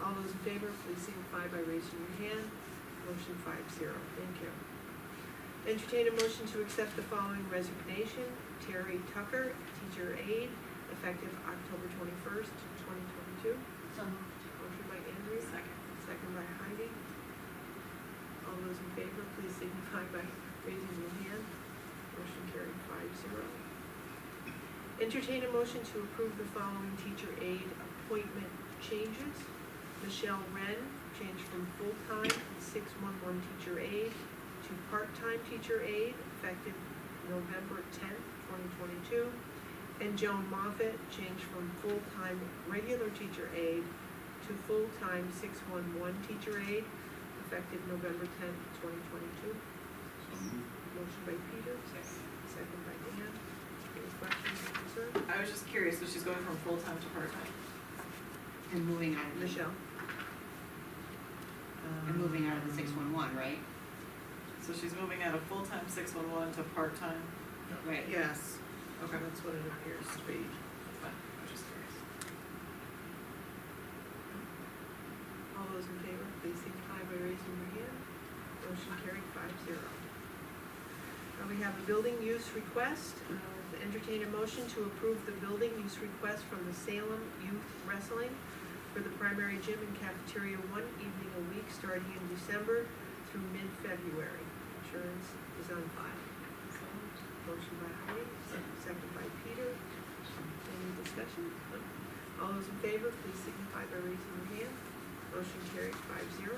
All those in favor, please signify by raising your hand. Motion 5-0. Thank you. Entertain a motion to accept the following resignation. Terry Tucker, teacher aide, effective October 21st, 2022. So moved. Motion by Andrea. Second by Heidi. All those in favor, please signify by raising your hand. Motion carried 5-0. Entertain a motion to approve the following teacher aide appointment changes. Michelle Wren, changed from full-time 611 teacher aide to part-time teacher aide, effective November 10th, 2022. And Joan Moffett, changed from full-time regular teacher aide to full-time 611 teacher aide, effective November 10th, 2022. Motion by Peter, second by Dan. Any questions or concerns? I was just curious, so she's going from full-time to part-time? And moving out of the, Michelle? and moving out of the 611, right? So she's moving out of full-time 611 to part-time? Right. Yes, Okay. that's what it appears to be. Fine, I was just curious. All those in favor, please signify by raising your hand. Motion carried 5-0. Now we have a building use request. entertain a motion to approve the building use request from the Salem Youth Wrestling for the primary gym and cafeteria 1 evening a week starting in December through mid-February. Insurance is on file. Motion by Heidi, second by Peter. Any discussion? All those in favor, please signify by raising your hand. Motion carried 5-0.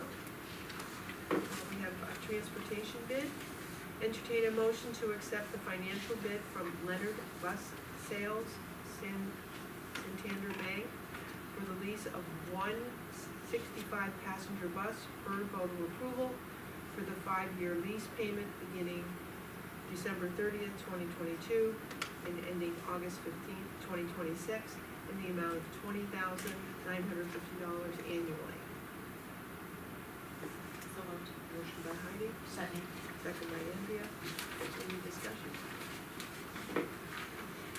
We have a transportation bid. Entertain a motion to accept the financial bid from Leonard Bus Sales, Santander Bank, for the lease of one 65-passenger bus per photo approval for the 5-year lease payment beginning December 30th, 2022, and ending August 15th, 2026, in the amount of $20,950 annually. So moved. Motion by Heidi, Second. second by Andrea. Any discussion?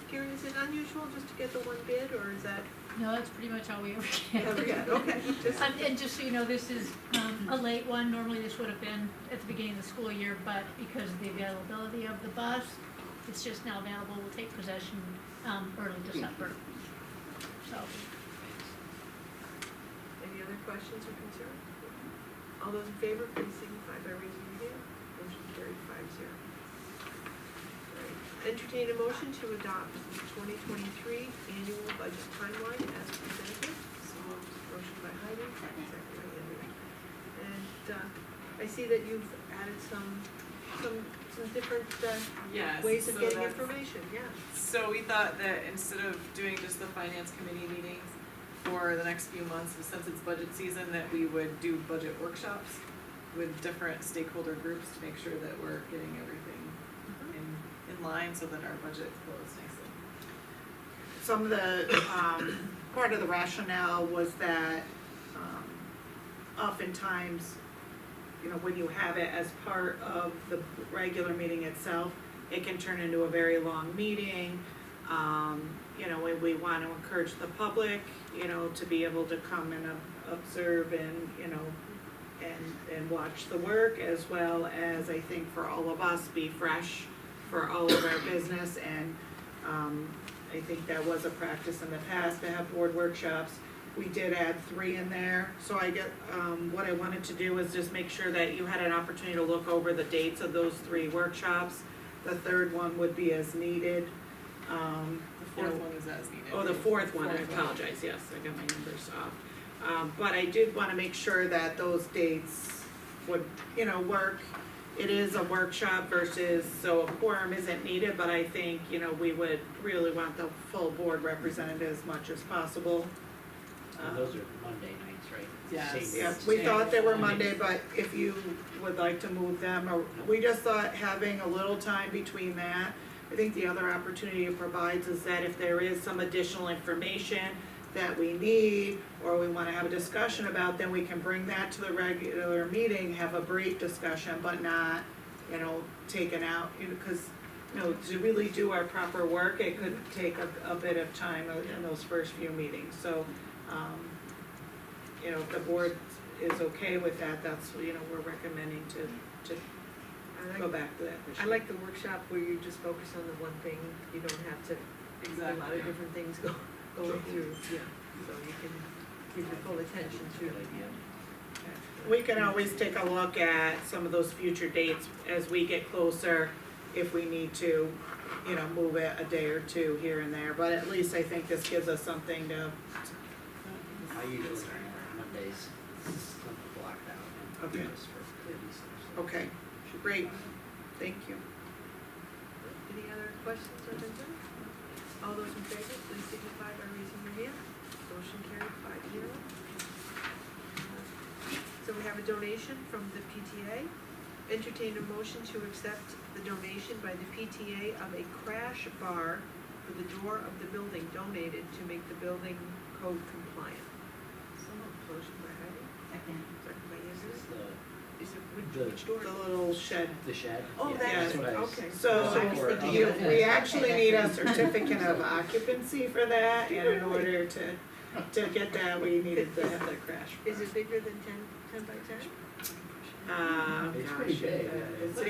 Karen, is it unusual just to get the one bid, or is that? No, that's pretty much all we ever get. Okay, just, And just so you know, this is a late one. Normally this would have been at the beginning of the school year, but because of the availability of the bus, it's just now available. We'll take possession early December. So, any other questions or concerns? All those in favor, please signify by raising your hand. Motion carried 5-0. Entertain a motion to adopt the 2023 annual budget timeline as presented. So moved. Motion by Heidi, second by Andrea. And I see that you've added some different Yes, ways of so getting that's- information, yeah. So we thought that instead of doing just the finance committee meetings for the next few months, since it's budget season, that we would do budget workshops with different stakeholder groups to make sure that we're getting everything in line so that our budget flows nicely. Some of the, part of the rationale was that, oftentimes, you know, when you have it as part of the regular meeting itself, it can turn into a very long meeting. You know, we want to encourage the public, you know, to be able to come and observe and, you know, and watch the work, as well as, I think, for all of us, be fresh for all of our business. And I think that was a practice in the past to have board workshops. We did add 3 in there, so I get, what I wanted to do was just make sure that you had an opportunity to look over the dates of those 3 workshops. The 3rd one would be as needed. The 4th one is as needed. Oh, the 4th one, I apologize, yes, I got my numbers off. But I did wanna make sure that those dates would, you know, work. It is a workshop versus, so a quorum isn't needed, but I think, you know, we would really want the full board represented as much as possible. And those are Monday nights, right? Yes. Same Yeah, dates. we thought they were Monday, but if you would like to move them, or, we just thought having a little time between that. I think the other opportunity it provides is that if there is some additional information that we need, or we wanna have a discussion about, then we can bring that to the regular meeting, have a brief discussion, but not, you know, taken out, you know, cause, you know, to really do our proper work, it could take a bit of time in those first few meetings, so, you know, if the board is okay with that, that's, you know, we're recommending to go back to that this I year. like the workshop where you just focus on the one thing, you don't have to, a lot of different things going through, yeah, so you can give your full attention to. Good idea. We can always take a look at some of those future dates as we get closer, if we need to, you know, move it a day or 2 here and there, but at least I think this gives us something to, I usually, Mondays, something blocked out and Okay. just for committees and stuff. okay, Should be great, fine. thank you. Any other questions or concerns? All those in favor, please signify by raising your hand. Motion carried 5-0. So we have a donation from the PTA. Entertain a motion to accept the donation by the PTA of a crash bar for the door of the building donated to make the building code compliant. Motion by Heidi, Second. second by This is Andrew. Is it the- which door? The little shed. the shed. Oh, Yeah, that's it. what I was- Okay. So, I was for- thinking you, of we actually need a certificate of occupancy for that, and in order to get that, we needed to have the crash bar. Is it bigger than 10 by 10? It's pretty gosh, big.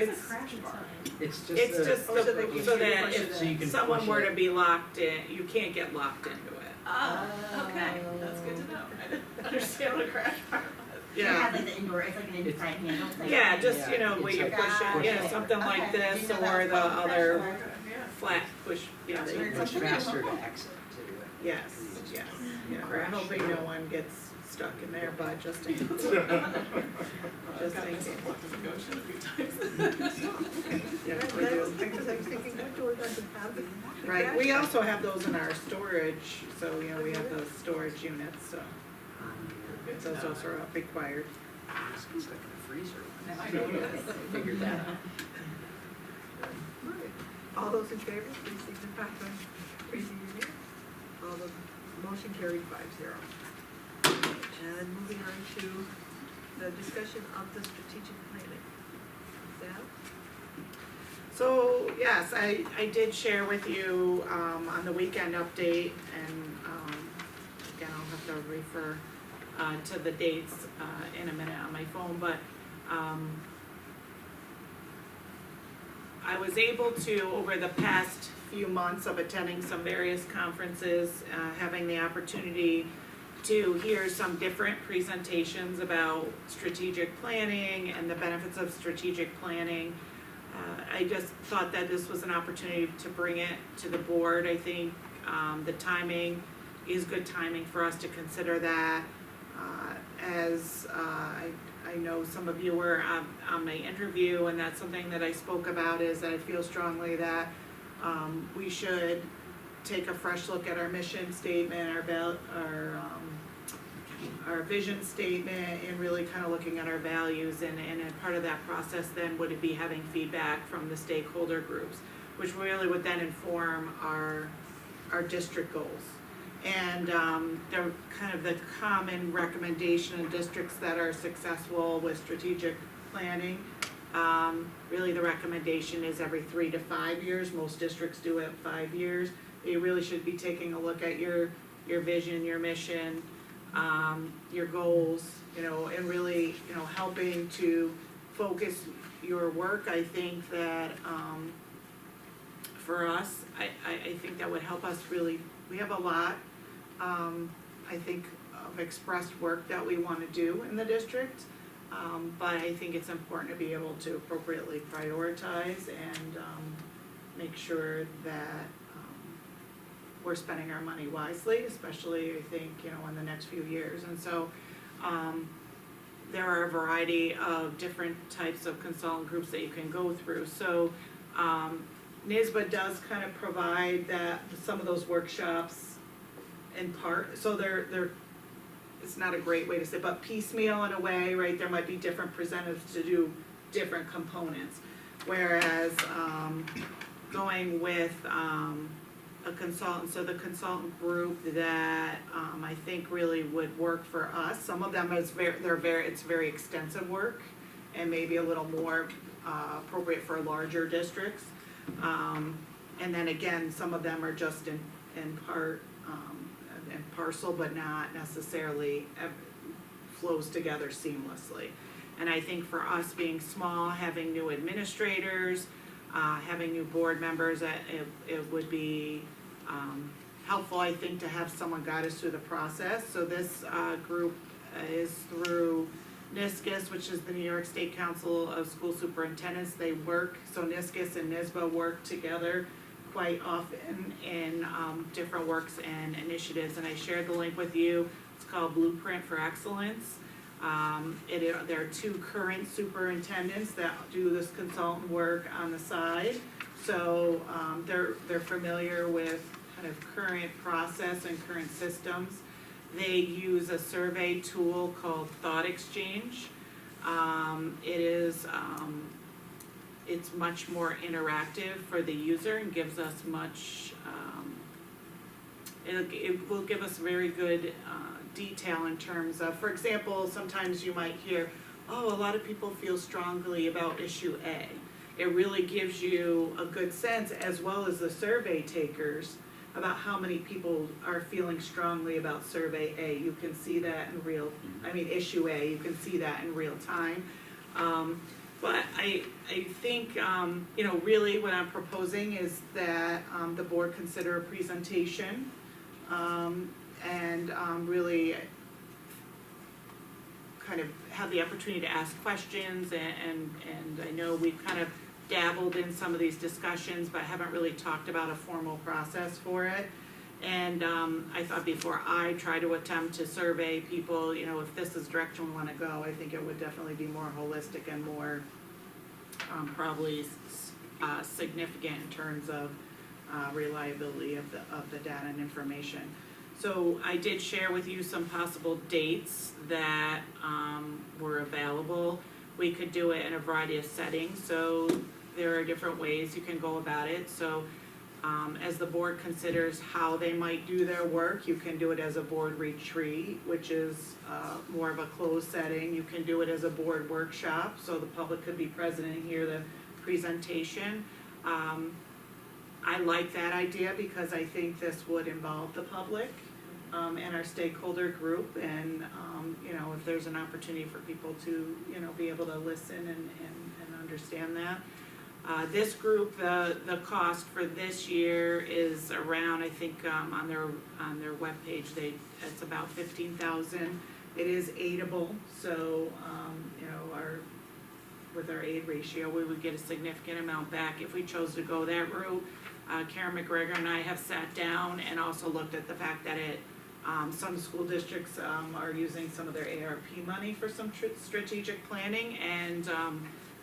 it's crash bar? It's just It's a- just Oh, so they can so see that push it if so you can someone push were it. to be locked in, you can't get locked into it. Okay, that's good to know, I didn't understand what a crash bar was. You have like the indoor, it's like an inside handle thing. Yeah, just, Yeah, you know, where it's you like push it, yeah, Gotcha. something like Okay, this, didn't know that or was the called a crash other bar. Yeah. flat push, yeah, It's that you much push. faster to exit too. Yes, Pretty yes, easy. yeah, we're Crash. hoping no one gets stuck in there, but just in case. I've Just gotten in case. locked in the Goshen a few times. Yeah, Right, we that's, do. because I was thinking, what door doesn't have the Right, crash we bar? also have those in our storage, so, you know, we have those storage units, so Good to those know. also are required. It's stuck in the freezer. Now I know this. Figured that out. Right. All those in favor, please signify by raising your hand. All the, motion carried 5-0. And moving on to the discussion of the strategic planning. Sal? So, yes, I did share with you, on the weekend update, and, again, I'll have to refer, to the dates, in a minute on my phone, but, I was able to, over the past few months of attending some various conferences, having the opportunity to hear some different presentations about strategic planning and the benefits of strategic planning. I just thought that this was an opportunity to bring it to the board. I think the timing is good timing for us to consider that. I know some of you were on my interview, and that's something that I spoke about, is that I feel strongly that we should take a fresh look at our mission statement, our vision statement, and really kind of looking at our values, and a part of that process then would be having feedback from the stakeholder groups, which really would then inform our district goals. And they're kind of the common recommendation in districts that are successful with strategic planning. Really the recommendation is every 3 to 5 years. Most districts do it 5 years. You really should be taking a look at your vision, your mission, your goals, you know, and really, you know, helping to focus your work. I think that for us, I think that would help us really. We have a lot, I think, of expressed work that we want to do in the district, but I think it's important to be able to appropriately prioritize and make sure that we're spending our money wisely, especially, I think, you know, in the next few years. And so there are a variety of different types of consultant groups that you can go through. So NYSBA does kind of provide that, some of those workshops in part, so they're it's not a great way to say, but piecemeal in a way, right? There might be different presenters to do different components. Whereas going with a consultant, so the consultant group that I think really would work for us, some of them is it's very extensive work and maybe a little more appropriate for larger districts. And then again, some of them are just in part and parcel, but not necessarily flows together seamlessly. And I think for us being small, having new administrators, having new board members, it would be helpful, I think, to have someone guide us through the process. So this group is through NISCUS, which is the New York State Council of School Superintendents. They work, so NISCUS and NYSBA work together quite often in different works and initiatives, and I shared the link with you. It's called Blueprint for Excellence. There are 2 current superintendents that do this consultant work on the side, so they're familiar with kind of current process and current systems. They use a survey tool called Thought Exchange. It's much more interactive for the user and gives us much, it will give us very good detail in terms of, for example, sometimes you might hear, oh, a lot of people feel strongly about issue A. It really gives you a good sense, as well as the survey takers, about how many people are feeling strongly about survey A. You can see that in issue A, you can see that in real time. But I think, you know, really what I'm proposing is that, the board consider a presentation, and, really kind of have the opportunity to ask questions, and I know we've kind of dabbled in some of these discussions, but haven't really talked about a formal process for it. And, I thought before I try to attempt to survey people, you know, if this is the direction we wanna go, I think it would definitely be more holistic and more, probably, significant in terms of, reliability of the data and information. So I did share with you some possible dates that, were available. We could do it in a variety of settings, so there are different ways you can go about it. So, as the board considers how they might do their work, you can do it as a board retreat, which is, more of a closed setting. You can do it as a board workshop, so the public could be present and hear the presentation. I like that idea because I think this would involve the public, and our stakeholder group, and, you know, if there's an opportunity for people to, you know, be able to listen and understand that. This group, the cost for this year is around, I think, on their webpage, it's about 15,000. It is aidable, so, you know, with our aid ratio, we would get a significant amount back if we chose to go that route. Karen McGregor and I have sat down and also looked at the fact that some school districts, are using some of their ARP money for some strategic planning, and,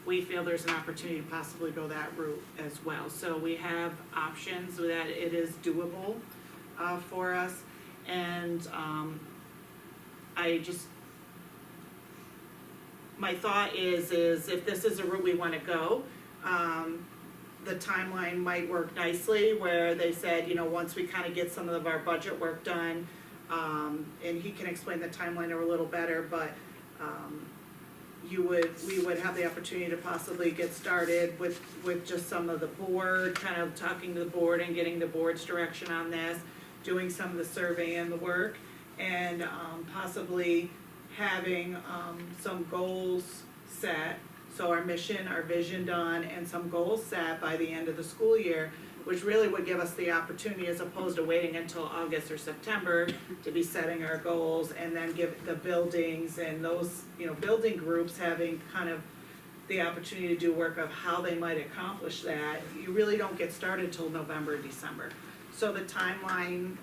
we feel there's an opportunity to possibly go that route as well. So we have options that it is doable, for us, and, my thought is if this is a route we wanna go, the timeline might work nicely, where they said, you know, once we kinda get some of our budget work done, and he can explain the timeline a little better, but, we would have the opportunity to possibly get started with just some of the board, kind of talking to the board and getting the board's direction on this, doing some of the survey and the work, and, possibly having, some goals set. So our mission, our vision done, and some goals set by the end of the school year, which really would give us the opportunity, as opposed to waiting until August or September, to be setting our goals, and then give the buildings and those, you know, building groups having kind of the opportunity to do work of how they might accomplish that. You really don't get started till November, December. So the timeline,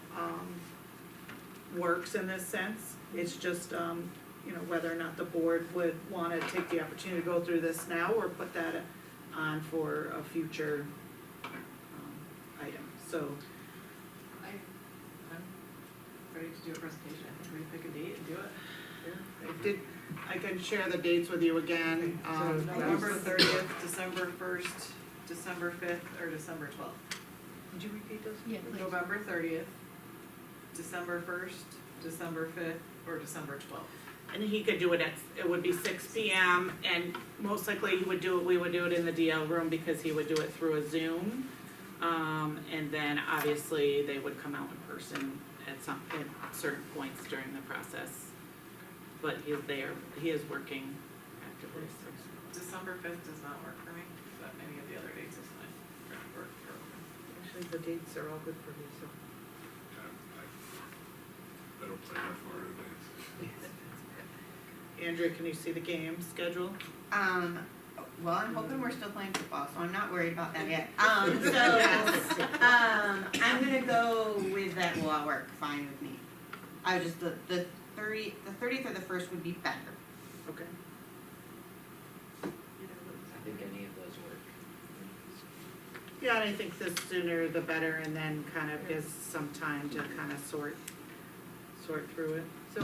works in this sense. It's just, you know, whether or not the board would wanna take the opportunity to go through this now, or put that on for a future, item. So, I'm ready to do a presentation, I think we pick a date and do it. I can share the dates with you again. November 30th, December 1st, December 5th, or December 12th. Would you repeat those? Yeah, please. November 30th, December 1st, December 5th, or December 12th. And he could do it it would be 6 p.m. and most likely we would do it in the DL room, because he would do it through a Zoom. And then obviously they would come out in person at certain points during the process. But he is working actively, so. December 5th does not work for me, but any of the other dates is fine. Work for me. Actually, the dates are all good for me, so. I don't play that far in advance. Andrea, can you see the game schedule? Well, I'm hoping we're still playing football, so I'm not worried about that yet. I'm gonna go with that will all work fine with me. I was just, the 30th or the 1st would be better. Okay. I think any of those work. Yeah, and I think the sooner the better, and then kind of gives some time to kind of sort through it. So,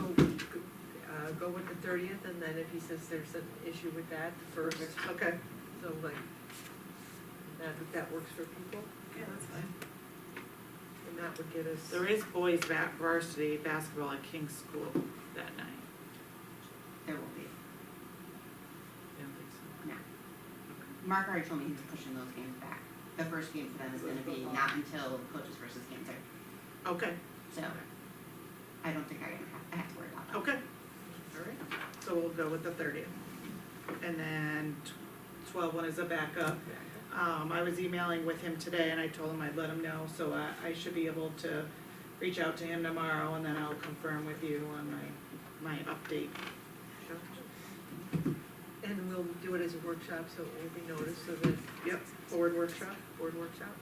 go with the 30th, and then if he says there's an issue with that, first, Okay. so like, that works for people, Yeah, that's fine. and that would get us. There is boys varsity basketball at King's School that night. There will be. I don't think so. No. Mark already told me he's pushing those games back. The first game for them is gonna be not until coaches versus cancer, Okay, so I don't think I have to worry about that. okay. All right, so we'll go with the 30th. and then 12-1 is a backup. I was emailing with him today and I told him I'd let him know, so I should be able to reach out to him tomorrow and then I'll confirm with you on my update. And we'll do it as a workshop, so it will be noticed, so that. Yep, board workshop. Board workshop.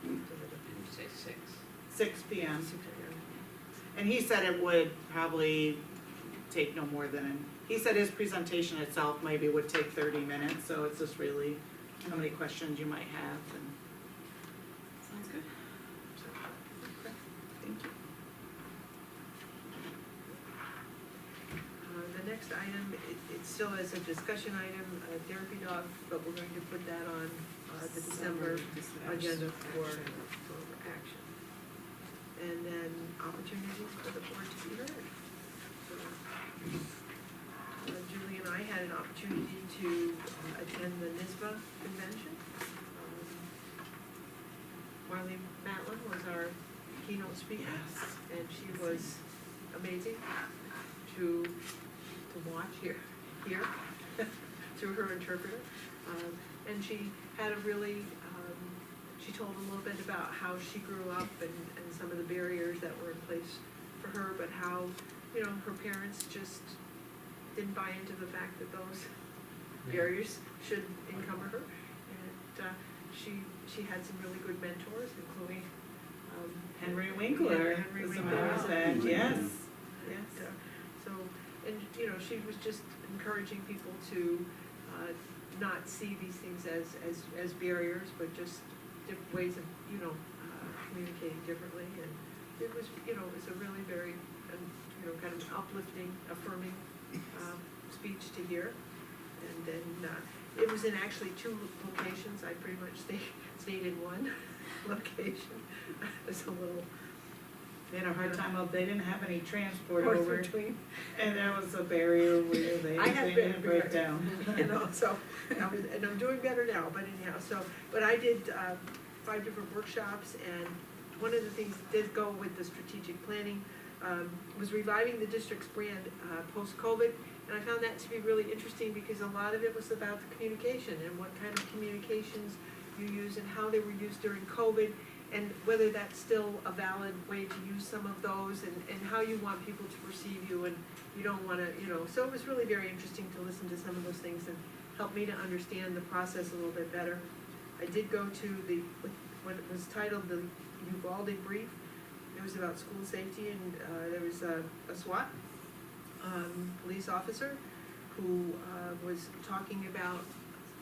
Didn't you say 6? 6 p.m. And he said it would probably take no more than, he said his presentation itself maybe would take 30 minutes, so it's just really how many questions you might have and. Sounds good. Thank you. The next item, it's still as a discussion item, therapy dog, but we're going to put that on, the December agenda for action. And then opportunities for the board to be heard. Julie and I had an opportunity to attend the NISBA convention. Marlene Matlin was our keynote speaker. Yes. And she was amazing to watch here through her interpreter. And she had a really, she told a little bit about how she grew up and some of the barriers that were in place for her, but how, you know, her parents just didn't buy into the fact that those barriers should encumber her. And she had some really good mentors, including Henry Winkler, Henry as a Winkler. matter of fact, yes. And, so, and, you know, she was just encouraging people to not see these things as barriers, but just different ways of, you know, communicating differently. And it was, you know, it was a really very, you know, kind of uplifting, affirming speech to hear. And then it was in actually 2 locations. I pretty much stayed in one location. It was a little. They had a hard time of, they didn't have any transport North over, between. and there was a barrier where they didn't break down. You know, so, and I'm doing better now, but anyhow, so, but I did 5 different workshops, and one of the things that did go with the strategic planning was reviving the district's brand post-COVID, and I found that to be really interesting because a lot of it was about the communication and what kind of communications you use and how they were used during COVID, and whether that's still a valid way to use some of those, and how you want people to perceive you, and you don't wanna, you know, so it was really very interesting to listen to some of those things and help me to understand the process a little bit better. I did go to what was titled the Uvalde Brief. It was about school safety, and there was a SWAT police officer who was talking about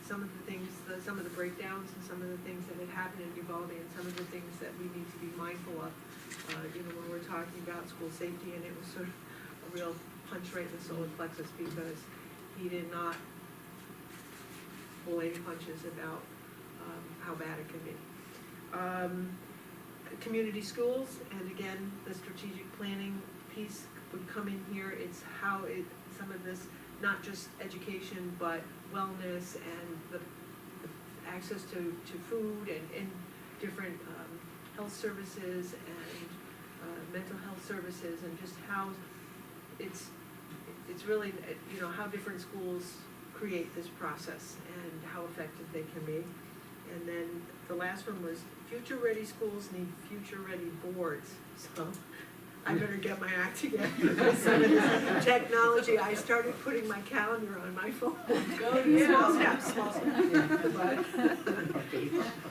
some of the things, some of the breakdowns and some of the things that had happened in Uvalde and some of the things that we need to be mindful of, you know, when we're talking about school safety. And it was sort of a real punch right in the solar plexus because he did not pull any punches about how bad it can be. Community schools, and again, the strategic planning piece would come in here. It's how some of this, not just education, but wellness and the access to food and different health services and mental health services, and just how it's really, you know, how different schools create this process and how effective they can be. And then the last one was future-ready schools need future-ready boards. So I better get my act together with some of this technology. I started putting my calendar on my phone. Go, yeah. Small steps.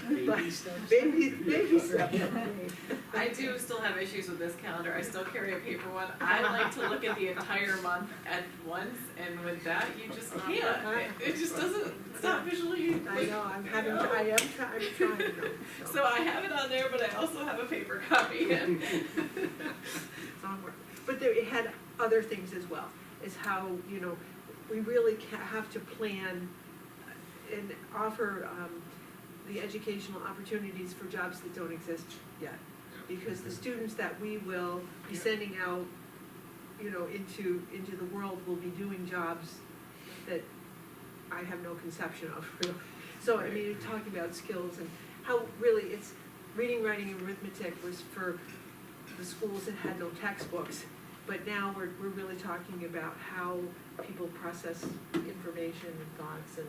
Baby steps? Baby steps. I do still have issues with this calendar. I still carry a paper one. I like to look at the entire month at once, and with that, you just can't. It just doesn't, it's not visually. I know, I'm trying though. So I have it on there, but I also have a paper copy. But there, it had other things as well, is how, you know, we really have to plan and offer the educational opportunities for jobs that don't exist yet. Because the students that we will be sending out, you know, into the world will be doing jobs that I have no conception of, really. So, I mean, you're talking about skills and how really it's, reading, writing, and arithmetic was for the schools that had no textbooks. but now we're really talking about how people process information and thoughts and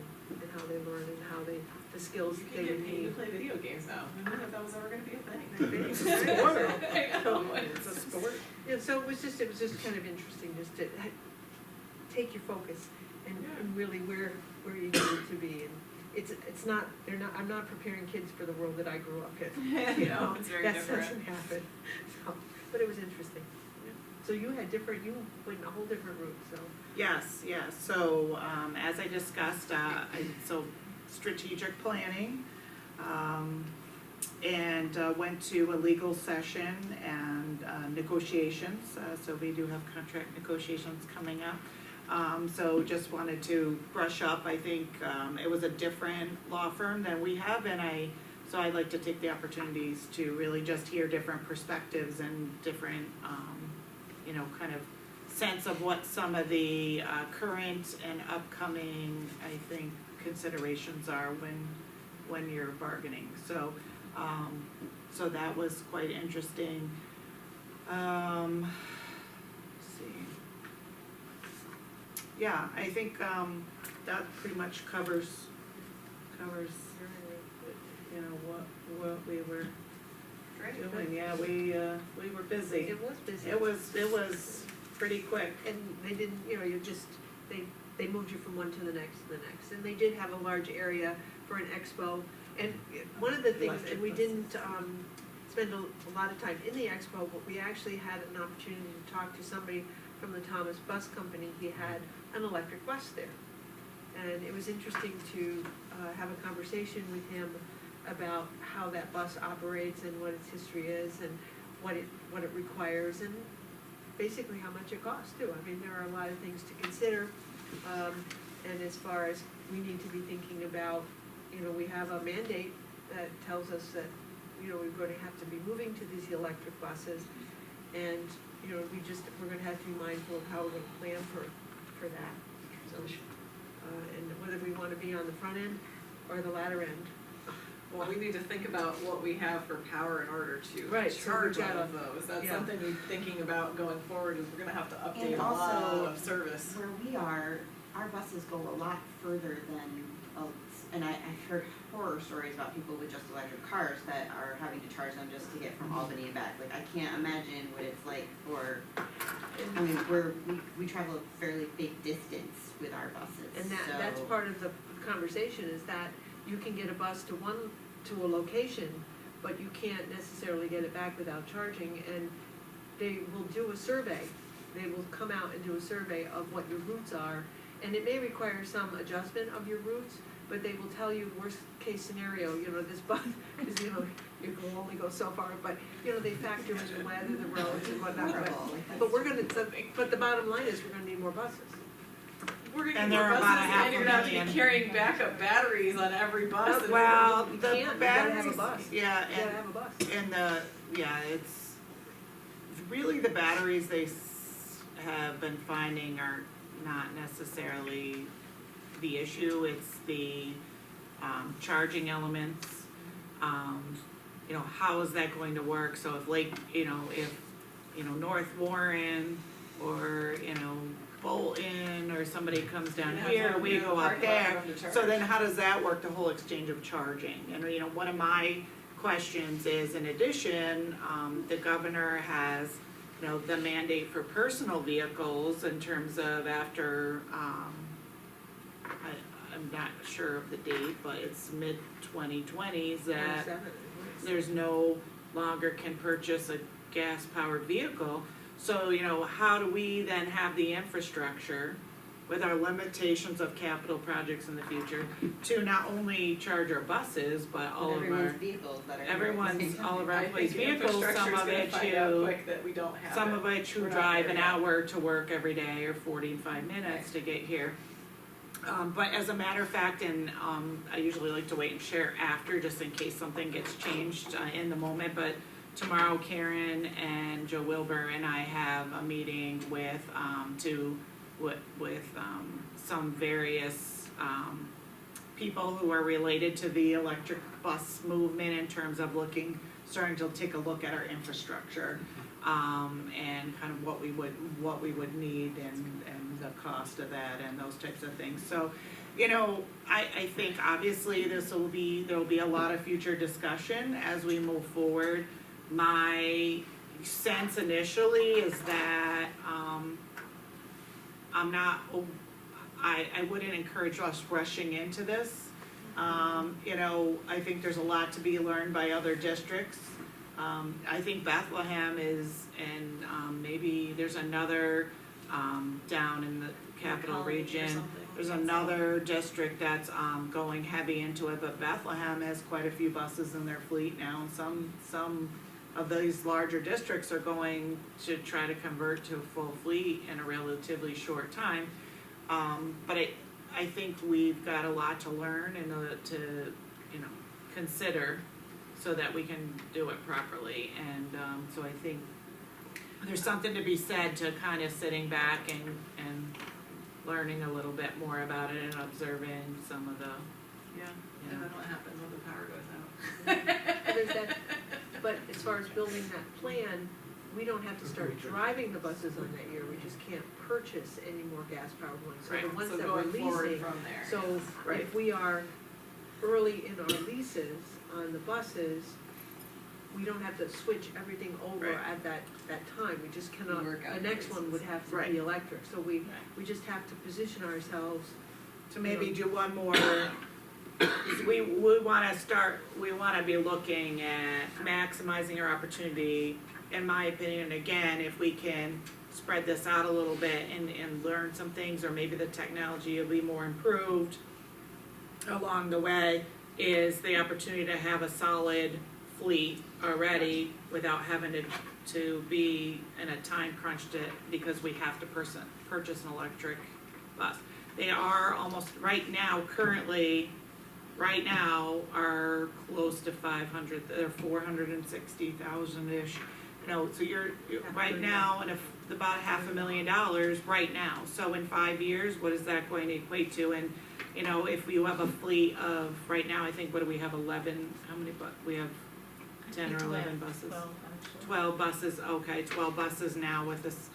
how they learn and how they, the skills You that can they get would paid to need. play video games now. Who knew that was ever gonna be a thing? It's a sport. I know, It's a sport. Yeah, so it was just kind of interesting just to take your focus and really where you need to be. And it's not, I'm not preparing kids for the world that I grew up in. You know, it's very That different. doesn't happen, so, but it was interesting. So you went a whole different route, so. Yes, yes, so, as I discussed, so strategic planning, and went to a legal session and negotiations, so we do have contract negotiations coming up. So just wanted to brush up, I think, it was a different law firm than we have, and so I'd like to take the opportunities to really just hear different perspectives and different, kind of sense of what some of the current and upcoming, I think, considerations are when you're bargaining. So, so that was quite interesting. Let's see. Yeah, I think that pretty much covers what we were Great. doing. Yeah, we were busy. It was busy. It was pretty quick. And they didn't, they moved you from one to the next, and they did have a large area for an expo. And one of the things, and we didn't, spend a lot of time in the expo, but we actually had an opportunity to talk to somebody from the Thomas Bus Company. He had an electric bus there. And it was interesting to, have a conversation with him about how that bus operates and what its history is and what it requires and basically how much it costs too. I mean, there are a lot of things to consider. And as far as we need to be thinking about, we have a mandate that tells us that, we're going to have to be moving to these electric buses. And, we're gonna have to be mindful of how we're gonna plan for that. So, and whether we wanna be on the front end or the latter end. Well, we need to think about what we have for power in order to Right, so charge we've all gotta- of those. That's yeah. something we're thinking about going forward, is we're gonna have to update And a lot also, of service. where we are, our buses go a lot further than, and I've heard horror stories about people with just electric cars that are having to charge them just to get from Albany and back. Like, I can't imagine what it's like for, I mean, we travel a fairly big distance with our buses, And that's so- part of the conversation, is that you can get a bus to a location, but you can't necessarily get it back without charging, and they will do a survey. They will come out and do a survey of what your routes are, and it may require some adjustment of your routes, but they will tell you worst case scenario, this bus, because, you can only go so far, but, they factor in the weather, the roads and whatnot, but we're gonna, but the bottom line is we're gonna need more buses. We're gonna And need more there are buses, about a half and a you're gonna have to million. be carrying backup batteries on every bus. and Well, You the can't, you gotta batteries, have a bus. yeah, You gotta have a bus. and it's really the batteries have been finding are not necessarily the issue. It's the charging elements. How is that going to work? So if North Warren or Bolton or somebody comes down Yeah, here, so we we go have up parking lot there. for them to So charge. then how does that work, the whole exchange of charging? And one of my questions is, in addition, the governor has, the mandate for personal vehicles in terms of after, I'm not sure of the date, but it's mid-2020s that 27. there's no longer can purchase a gas-powered vehicle. So, how do we then have the infrastructure with our limitations of capital projects in the future to not only charge our buses, but all of our, Everyone's vehicles that are. all of our I employees' think the vehicles, some infrastructure's of gonna it find out to, quick that we don't have some it. of it who We're not drive there an yet. hour to work every day or 45 minutes to get here. But as a matter of fact, and I usually like to wait and share after, just in case something gets changed in the moment, but tomorrow Karen and Joe Wilbur and I have a meeting with some various people who are related to the electric bus movement in terms of starting to take a look at our infrastructure. and kind of what we would need and the cost of that and those types of things. So, you know, I think obviously there'll be a lot of future discussion as we move forward. My sense initially is that, I wouldn't encourage us rushing into this. You know, I think there's a lot to be learned by other districts. I think Bethlehem is, and maybe there's another, down in the capital Colony or region. something. There's another district that's, going heavy into it, but Bethlehem has quite a few buses in their fleet now. Some of these larger districts are going to try to convert to a full fleet in a relatively short time. But I think we've got a lot to learn and to, you know, consider so that we can do it properly. And so I think there's something to be said to kind of sitting back and learning a little bit more about it and observing some of the, Yeah, Yeah. and then what happens when the power goes out? There's that, but as far as building that plan, we don't have to start driving the buses on that year, we just can't purchase any more gas-powered ones. So the Right. ones So that we're going forward leasing, from there. so Right. if we are early in our leases on the buses, we don't have to switch everything over Right. at that time, we just cannot, Work out the next your one would have to Right. be electric, so we just have to position ourselves. to maybe do one more. We wanna be looking at maximizing our opportunity, in my opinion, again, if we can spread this out a little bit and learn some things, or maybe the technology will be more improved along the way, is the opportunity to have a solid fleet already without having to be in a time crunch because we have to purchase an electric bus. They are almost, currently, are close to 500, they're 460,000-ish. You know, so you're right now, and about $500,000 right now. So in 5 years, what is that going to equate to? And, you know, if you have a fleet of, right now, I think, what do we have, 11, we have 10 or 11 buses? 12, actually. 12 buses, okay, 12 buses now with this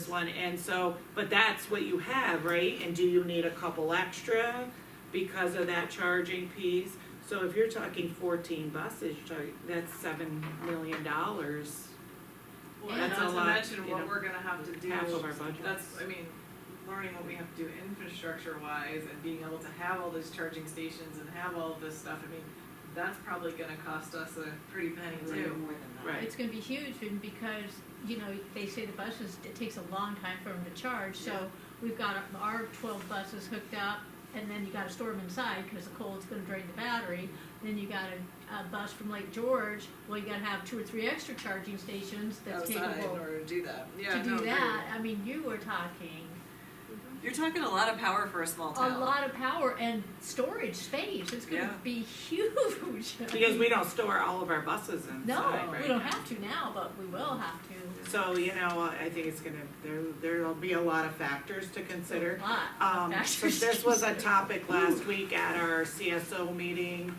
one, and so, but that's what you have, right? And do you need a couple extra because of that charging piece? So if you're talking 14 buses, that's $7 million. Well, Yeah. and That's not a to lot, mention you what know, we're gonna have to do. half of our budget. Learning what we have to do infrastructure wise and being able to have all these charging stations and have all of this stuff, I mean, that's probably gonna cost us a pretty penny Way too. more than that. Right. It's gonna be huge, and because, you know, they say the buses, it takes a long time for them to charge, Yeah. so we've got our 12 buses hooked up, and then you gotta store them inside, cause the cold's gonna drain the battery. Then you got a bus from Lake George, well, you gotta have 2 or 3 extra charging stations that's Outside in capable order to do that. Yeah, to do no, agreed. that. I mean, you were talking You're talking a lot of power for a small town. a lot of power and storage space, it's gonna Yeah. be huge. Because we don't store all of our buses inside, No, right? we don't have to now, but we will have to. So, you know, I think it's there'll be a lot of factors to consider. A lot of So factors. this was a topic last week at our CSO meeting.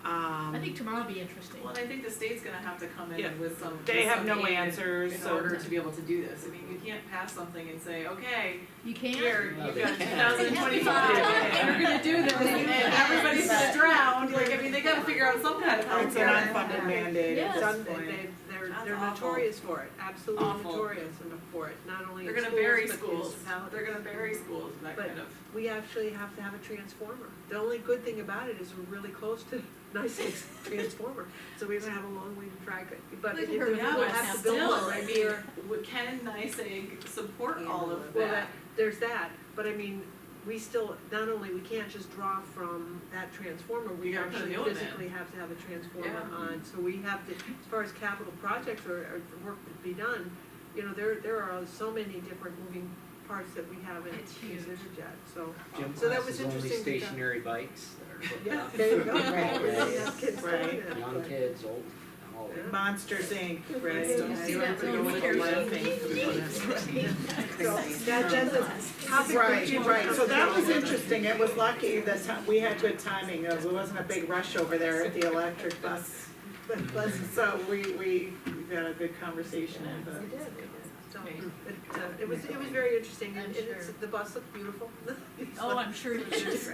I think tomorrow will be interesting. Well, and I think the state's gonna have to come Yeah. in with some. They with have some no aid answers, in so- order to be able to do this. I mean, we can't pass something and say, okay, You can't? here, No, you've they got can't. 2025, and we're gonna do this, and everybody's gonna drown. Like, I mean, they gotta figure out some kind of It's an healthcare. unfunded mandate Yes. at Done, this point. they're That's awful. notorious for it, absolutely Awful. notorious for it, not only They're in gonna schools, bury but schools. municipalities. They're gonna bury schools, that But- kind of. We actually have to have a transformer. The only good thing about it is we're really close to NICEAG's transformer, so we're gonna have a long way to drag it. But Look if at her, we'll yeah, but have to still, build one I right mean, here. Can NICEAG support all of Well, that? there's that, but I mean, we still, not only, we can't just draw from that transformer, we You gotta put a actually new one in. physically have to have a transformer Yeah. on. So we have to, as far as capital projects or work to be done, you know, there are so many different moving parts that we haven't It's huge. considered yet, so. Gym So that class was is only interesting to- stationary bikes that are hooked Yeah, up. there you go. Right. Yeah, kids Right. doing that. Young kids, old, all. Yeah. Monsters Inc., right? You see that Everybody little was laughing. So that's a topic for Right, future right, so that was conversation. interesting, it was lucky that we had good timing, it wasn't a big rush over there at the electric bus but pleasant. So we got a good conversation in, but. We did. So, it was very interesting, and I'm it's, sure. the bus looked beautiful. Oh, I'm sure it is.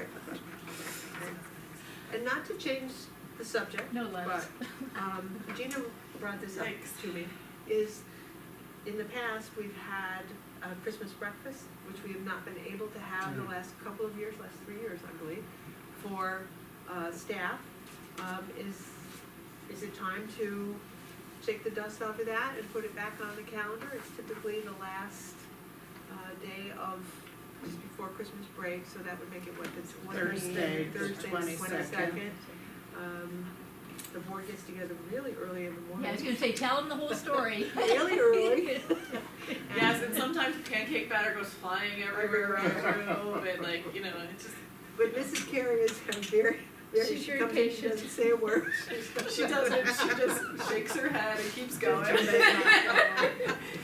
And not to change the subject, No less. but, Gina brought this up Yikes. to me, is in the past, we've had a Christmas breakfast, which we have not been able to have the last couple of years, last 3 years, I believe, for, staff. Is it time to shake the dust off of that and put it back on the calendar? It's typically the last, day of, just before Christmas break, so that would make it what, the Thursday, the 22nd. The board gets together really early in the morning. Yeah, I was gonna say, tell them the whole story. Really early. Yes, and sometimes pancake batter goes flying everywhere around the room, and like, you know, it's just, But Mrs. Carey is very, She's she very comes in, she patient. doesn't say a word. she doesn't, she just shakes her head and keeps going.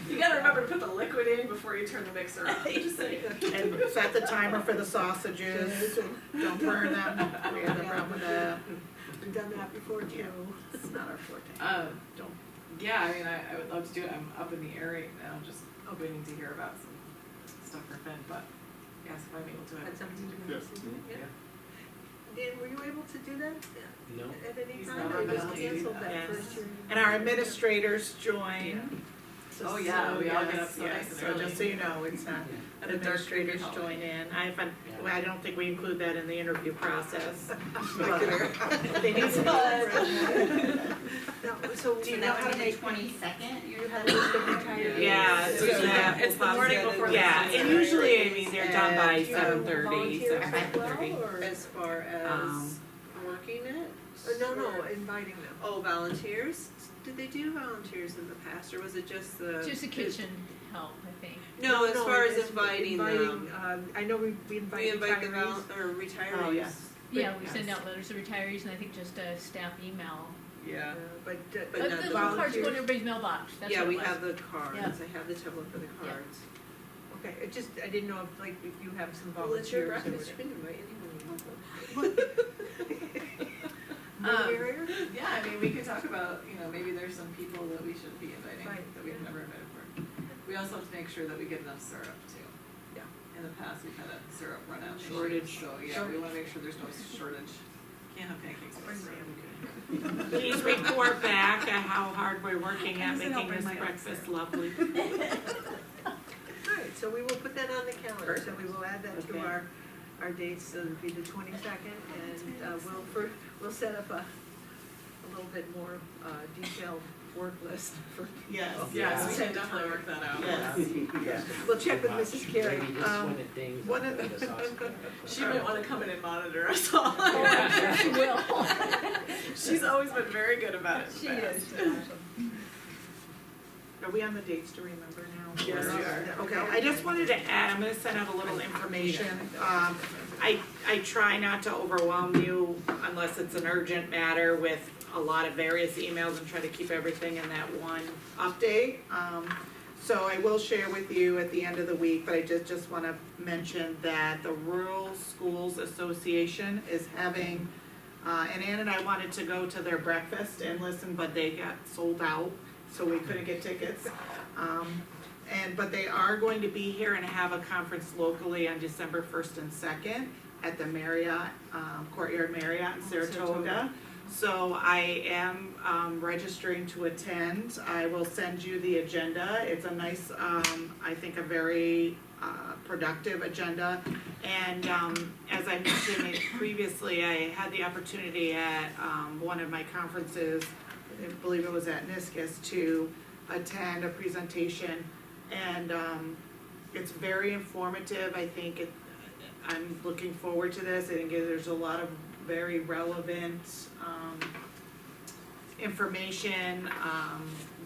You gotta remember to put the liquid in before you turn the mixer off, just saying. And set the timer for the sausages, don't burn them, we have a problem with that, We've done that before too. it's not our forte. Don't, yeah, I mean, I would love to do it, I'm up in the air right now, just waiting to hear about some stuff for Finn, but yes, if I'm able to. Had something to do Yes. with it, Yeah. Dan, were you able to do that No, at any He's time? not Or was able to. canceled that Yes. first year? And our administrators join. Oh, yeah, we all get up Yes, so nice yes, and so early. just so you know, it's not, At a dark administrators green join in, I haven't, Yeah. well, I don't think we include that in the interview process. They need some. But- No, so do you know how to make? 22nd, You have a list of retirees? Yeah, It's so that it's the will morning pop- before the. Yeah, Christmas and dinner. usually, I mean, they're done by Do you have 7:30, volunteers as 7:30. well, or- As far Um, as working it? No, no, Or- inviting them. Oh, volunteers? Did they do volunteers in the past, or was it just the? Just the kitchen help, I think. No, as far as it's inviting them. I know we invite We invite the retirees. or retirees. Oh, yes. Yeah, we send out letters to retirees and I think just a staff email. Yeah. But But But not the the little cards go in volunteers. everybody's mailbox, that's Yeah, what it we was. have the cards, Yeah. I have the template for the Yeah. cards. Okay, it just, I didn't know if, like, if you have some Well, it's your volunteers or breakfast, you whatever. can invite anyone you want. More Um, merrier? Yeah, I mean, we could talk about, you know, maybe there's some people that we should be inviting, Right. that we've never invited for. We also have to make sure that we get enough syrup too. Yeah. In the past, we've had a syrup run out issue, Shortage. so yeah, we wanna make sure there's no shortage. Can't have pancakes without syrup. Please report back at how hard we're working at I said I'll making bring this my own breakfast lovely. Alright, so we will put that on the calendar, so we will add that to Okay. our dates, so it'll be the 22nd, and we'll set up a little bit more detailed work list for. Yes. Yes, we Send can it definitely for- work that out. Yes. We'll check with Mrs. Carey. Maybe just swimming things. one of up the- sauce. She might wanna come in and monitor us all. Oh, I'm sure she will. She's always been very good about it in the She past. is. Are we on the dates to remember now? Yes, we are. Okay, I just wanted to add, I'm gonna send out a little information. I try not to overwhelm you unless it's an urgent matter with a lot of various emails and try to keep everything in that one update. So I will share with you at the end of the week, but I just wanna mention that the Rural Schools Association is having, and Ann and I wanted to go to their breakfast and listen, but they got sold out, so we couldn't get tickets. But they are going to be here and have a conference locally on December 1st and 2nd at the Marriott, Courtyard Marriott in Saratoga. So I am registering to attend. I will send you the agenda. It's a nice, I think a very productive agenda. And as I mentioned it previously, I had the opportunity at one of my conferences, I believe it was at NISCUS, to attend a presentation. And it's very informative. I think I'm looking forward to this. I think there's a lot of very relevant information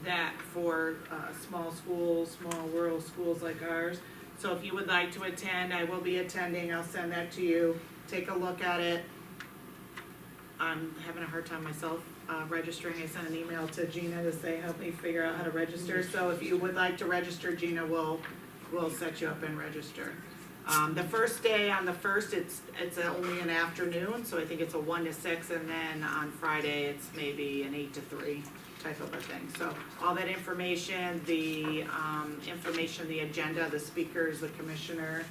that for small schools, small rural schools like ours. So if you would like to attend, I will be attending. I'll send that to you. Take a look at it. I'm having a hard time myself registering. I sent an email to Gina to say help me figure out how to register. So if you would like to register, Gina will set you up and register. The first day, on the first, it's only an afternoon, so I think it's a 1 to 6, and then on Friday, it's maybe an 8 to 3 type of a thing. So all that information, the the agenda, the speakers, the commissioner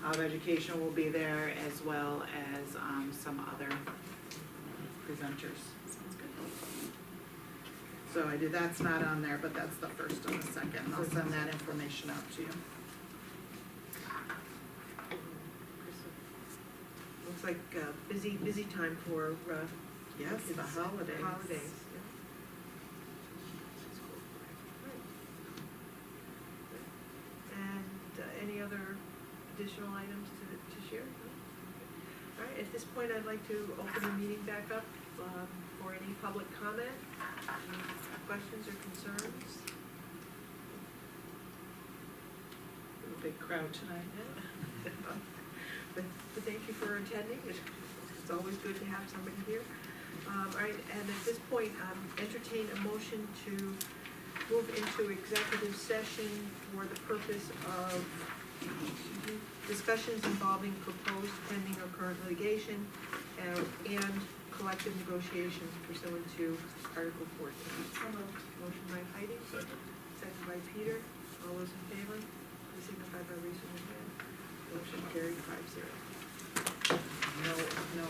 of education will be there, as well as some other presenters. Sounds good. So that's not on there, but that's the first and the second, and I'll send that information out to you. Looks like a busy time for, Yes, the holidays. holidays, yeah. And any other additional items to share? No? All right, at this point, I'd like to open the meeting back up for any public comment, any questions or concerns. A big crowd tonight. But thank you for attending, it's always good to have somebody here. All right, and at this point, entertain a motion to move into executive session for the purpose of discussions involving proposed pending or current litigation and collective negotiations pursuant to Article 14. Motion by Heidi, second by Peter. All those in favor, please signify by raising your hand. Motion carried 5-0. No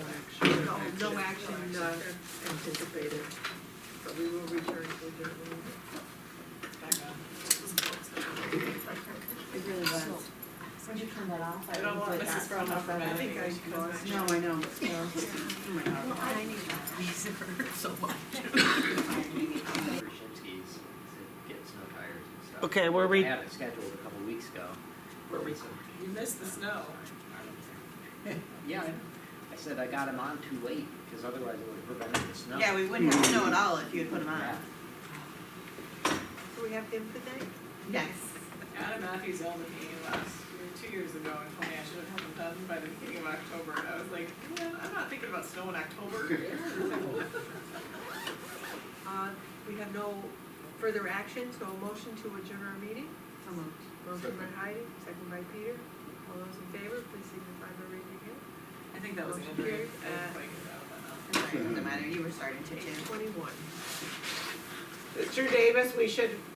action. No action anticipated, but we will return to adjourn. Back on. It really was. When'd you turn that off? I don't want Mrs. Fraunhofer I mad. think I She lost. doesn't No, I know, but still. Oh my God. Well, I need that reason so much. Brzezinski's to get snow tires and stuff. Okay, I had it scheduled a couple weeks ago. Were we- You missed the snow. Yeah, I said I got him on too late, because otherwise it would have prevented the snow. Yeah, we wouldn't have snow at all if you had put them Yeah. on. So we have him today? Yes. Adam Matthews yelled at me last 2 years ago and told me I should have them done by the beginning of October. And I was like, man, I'm not thinking about snow in October. We have no further action, so a motion to adjourn our meeting. So moved. Motion by Heidi, second by Peter. All those in favor, please signify by raising your hand. I think that was Motion Andrew. I carried. didn't quite get that one out. That's all right, doesn't matter, you were starting to too. 8:21. Mr. Davis, we should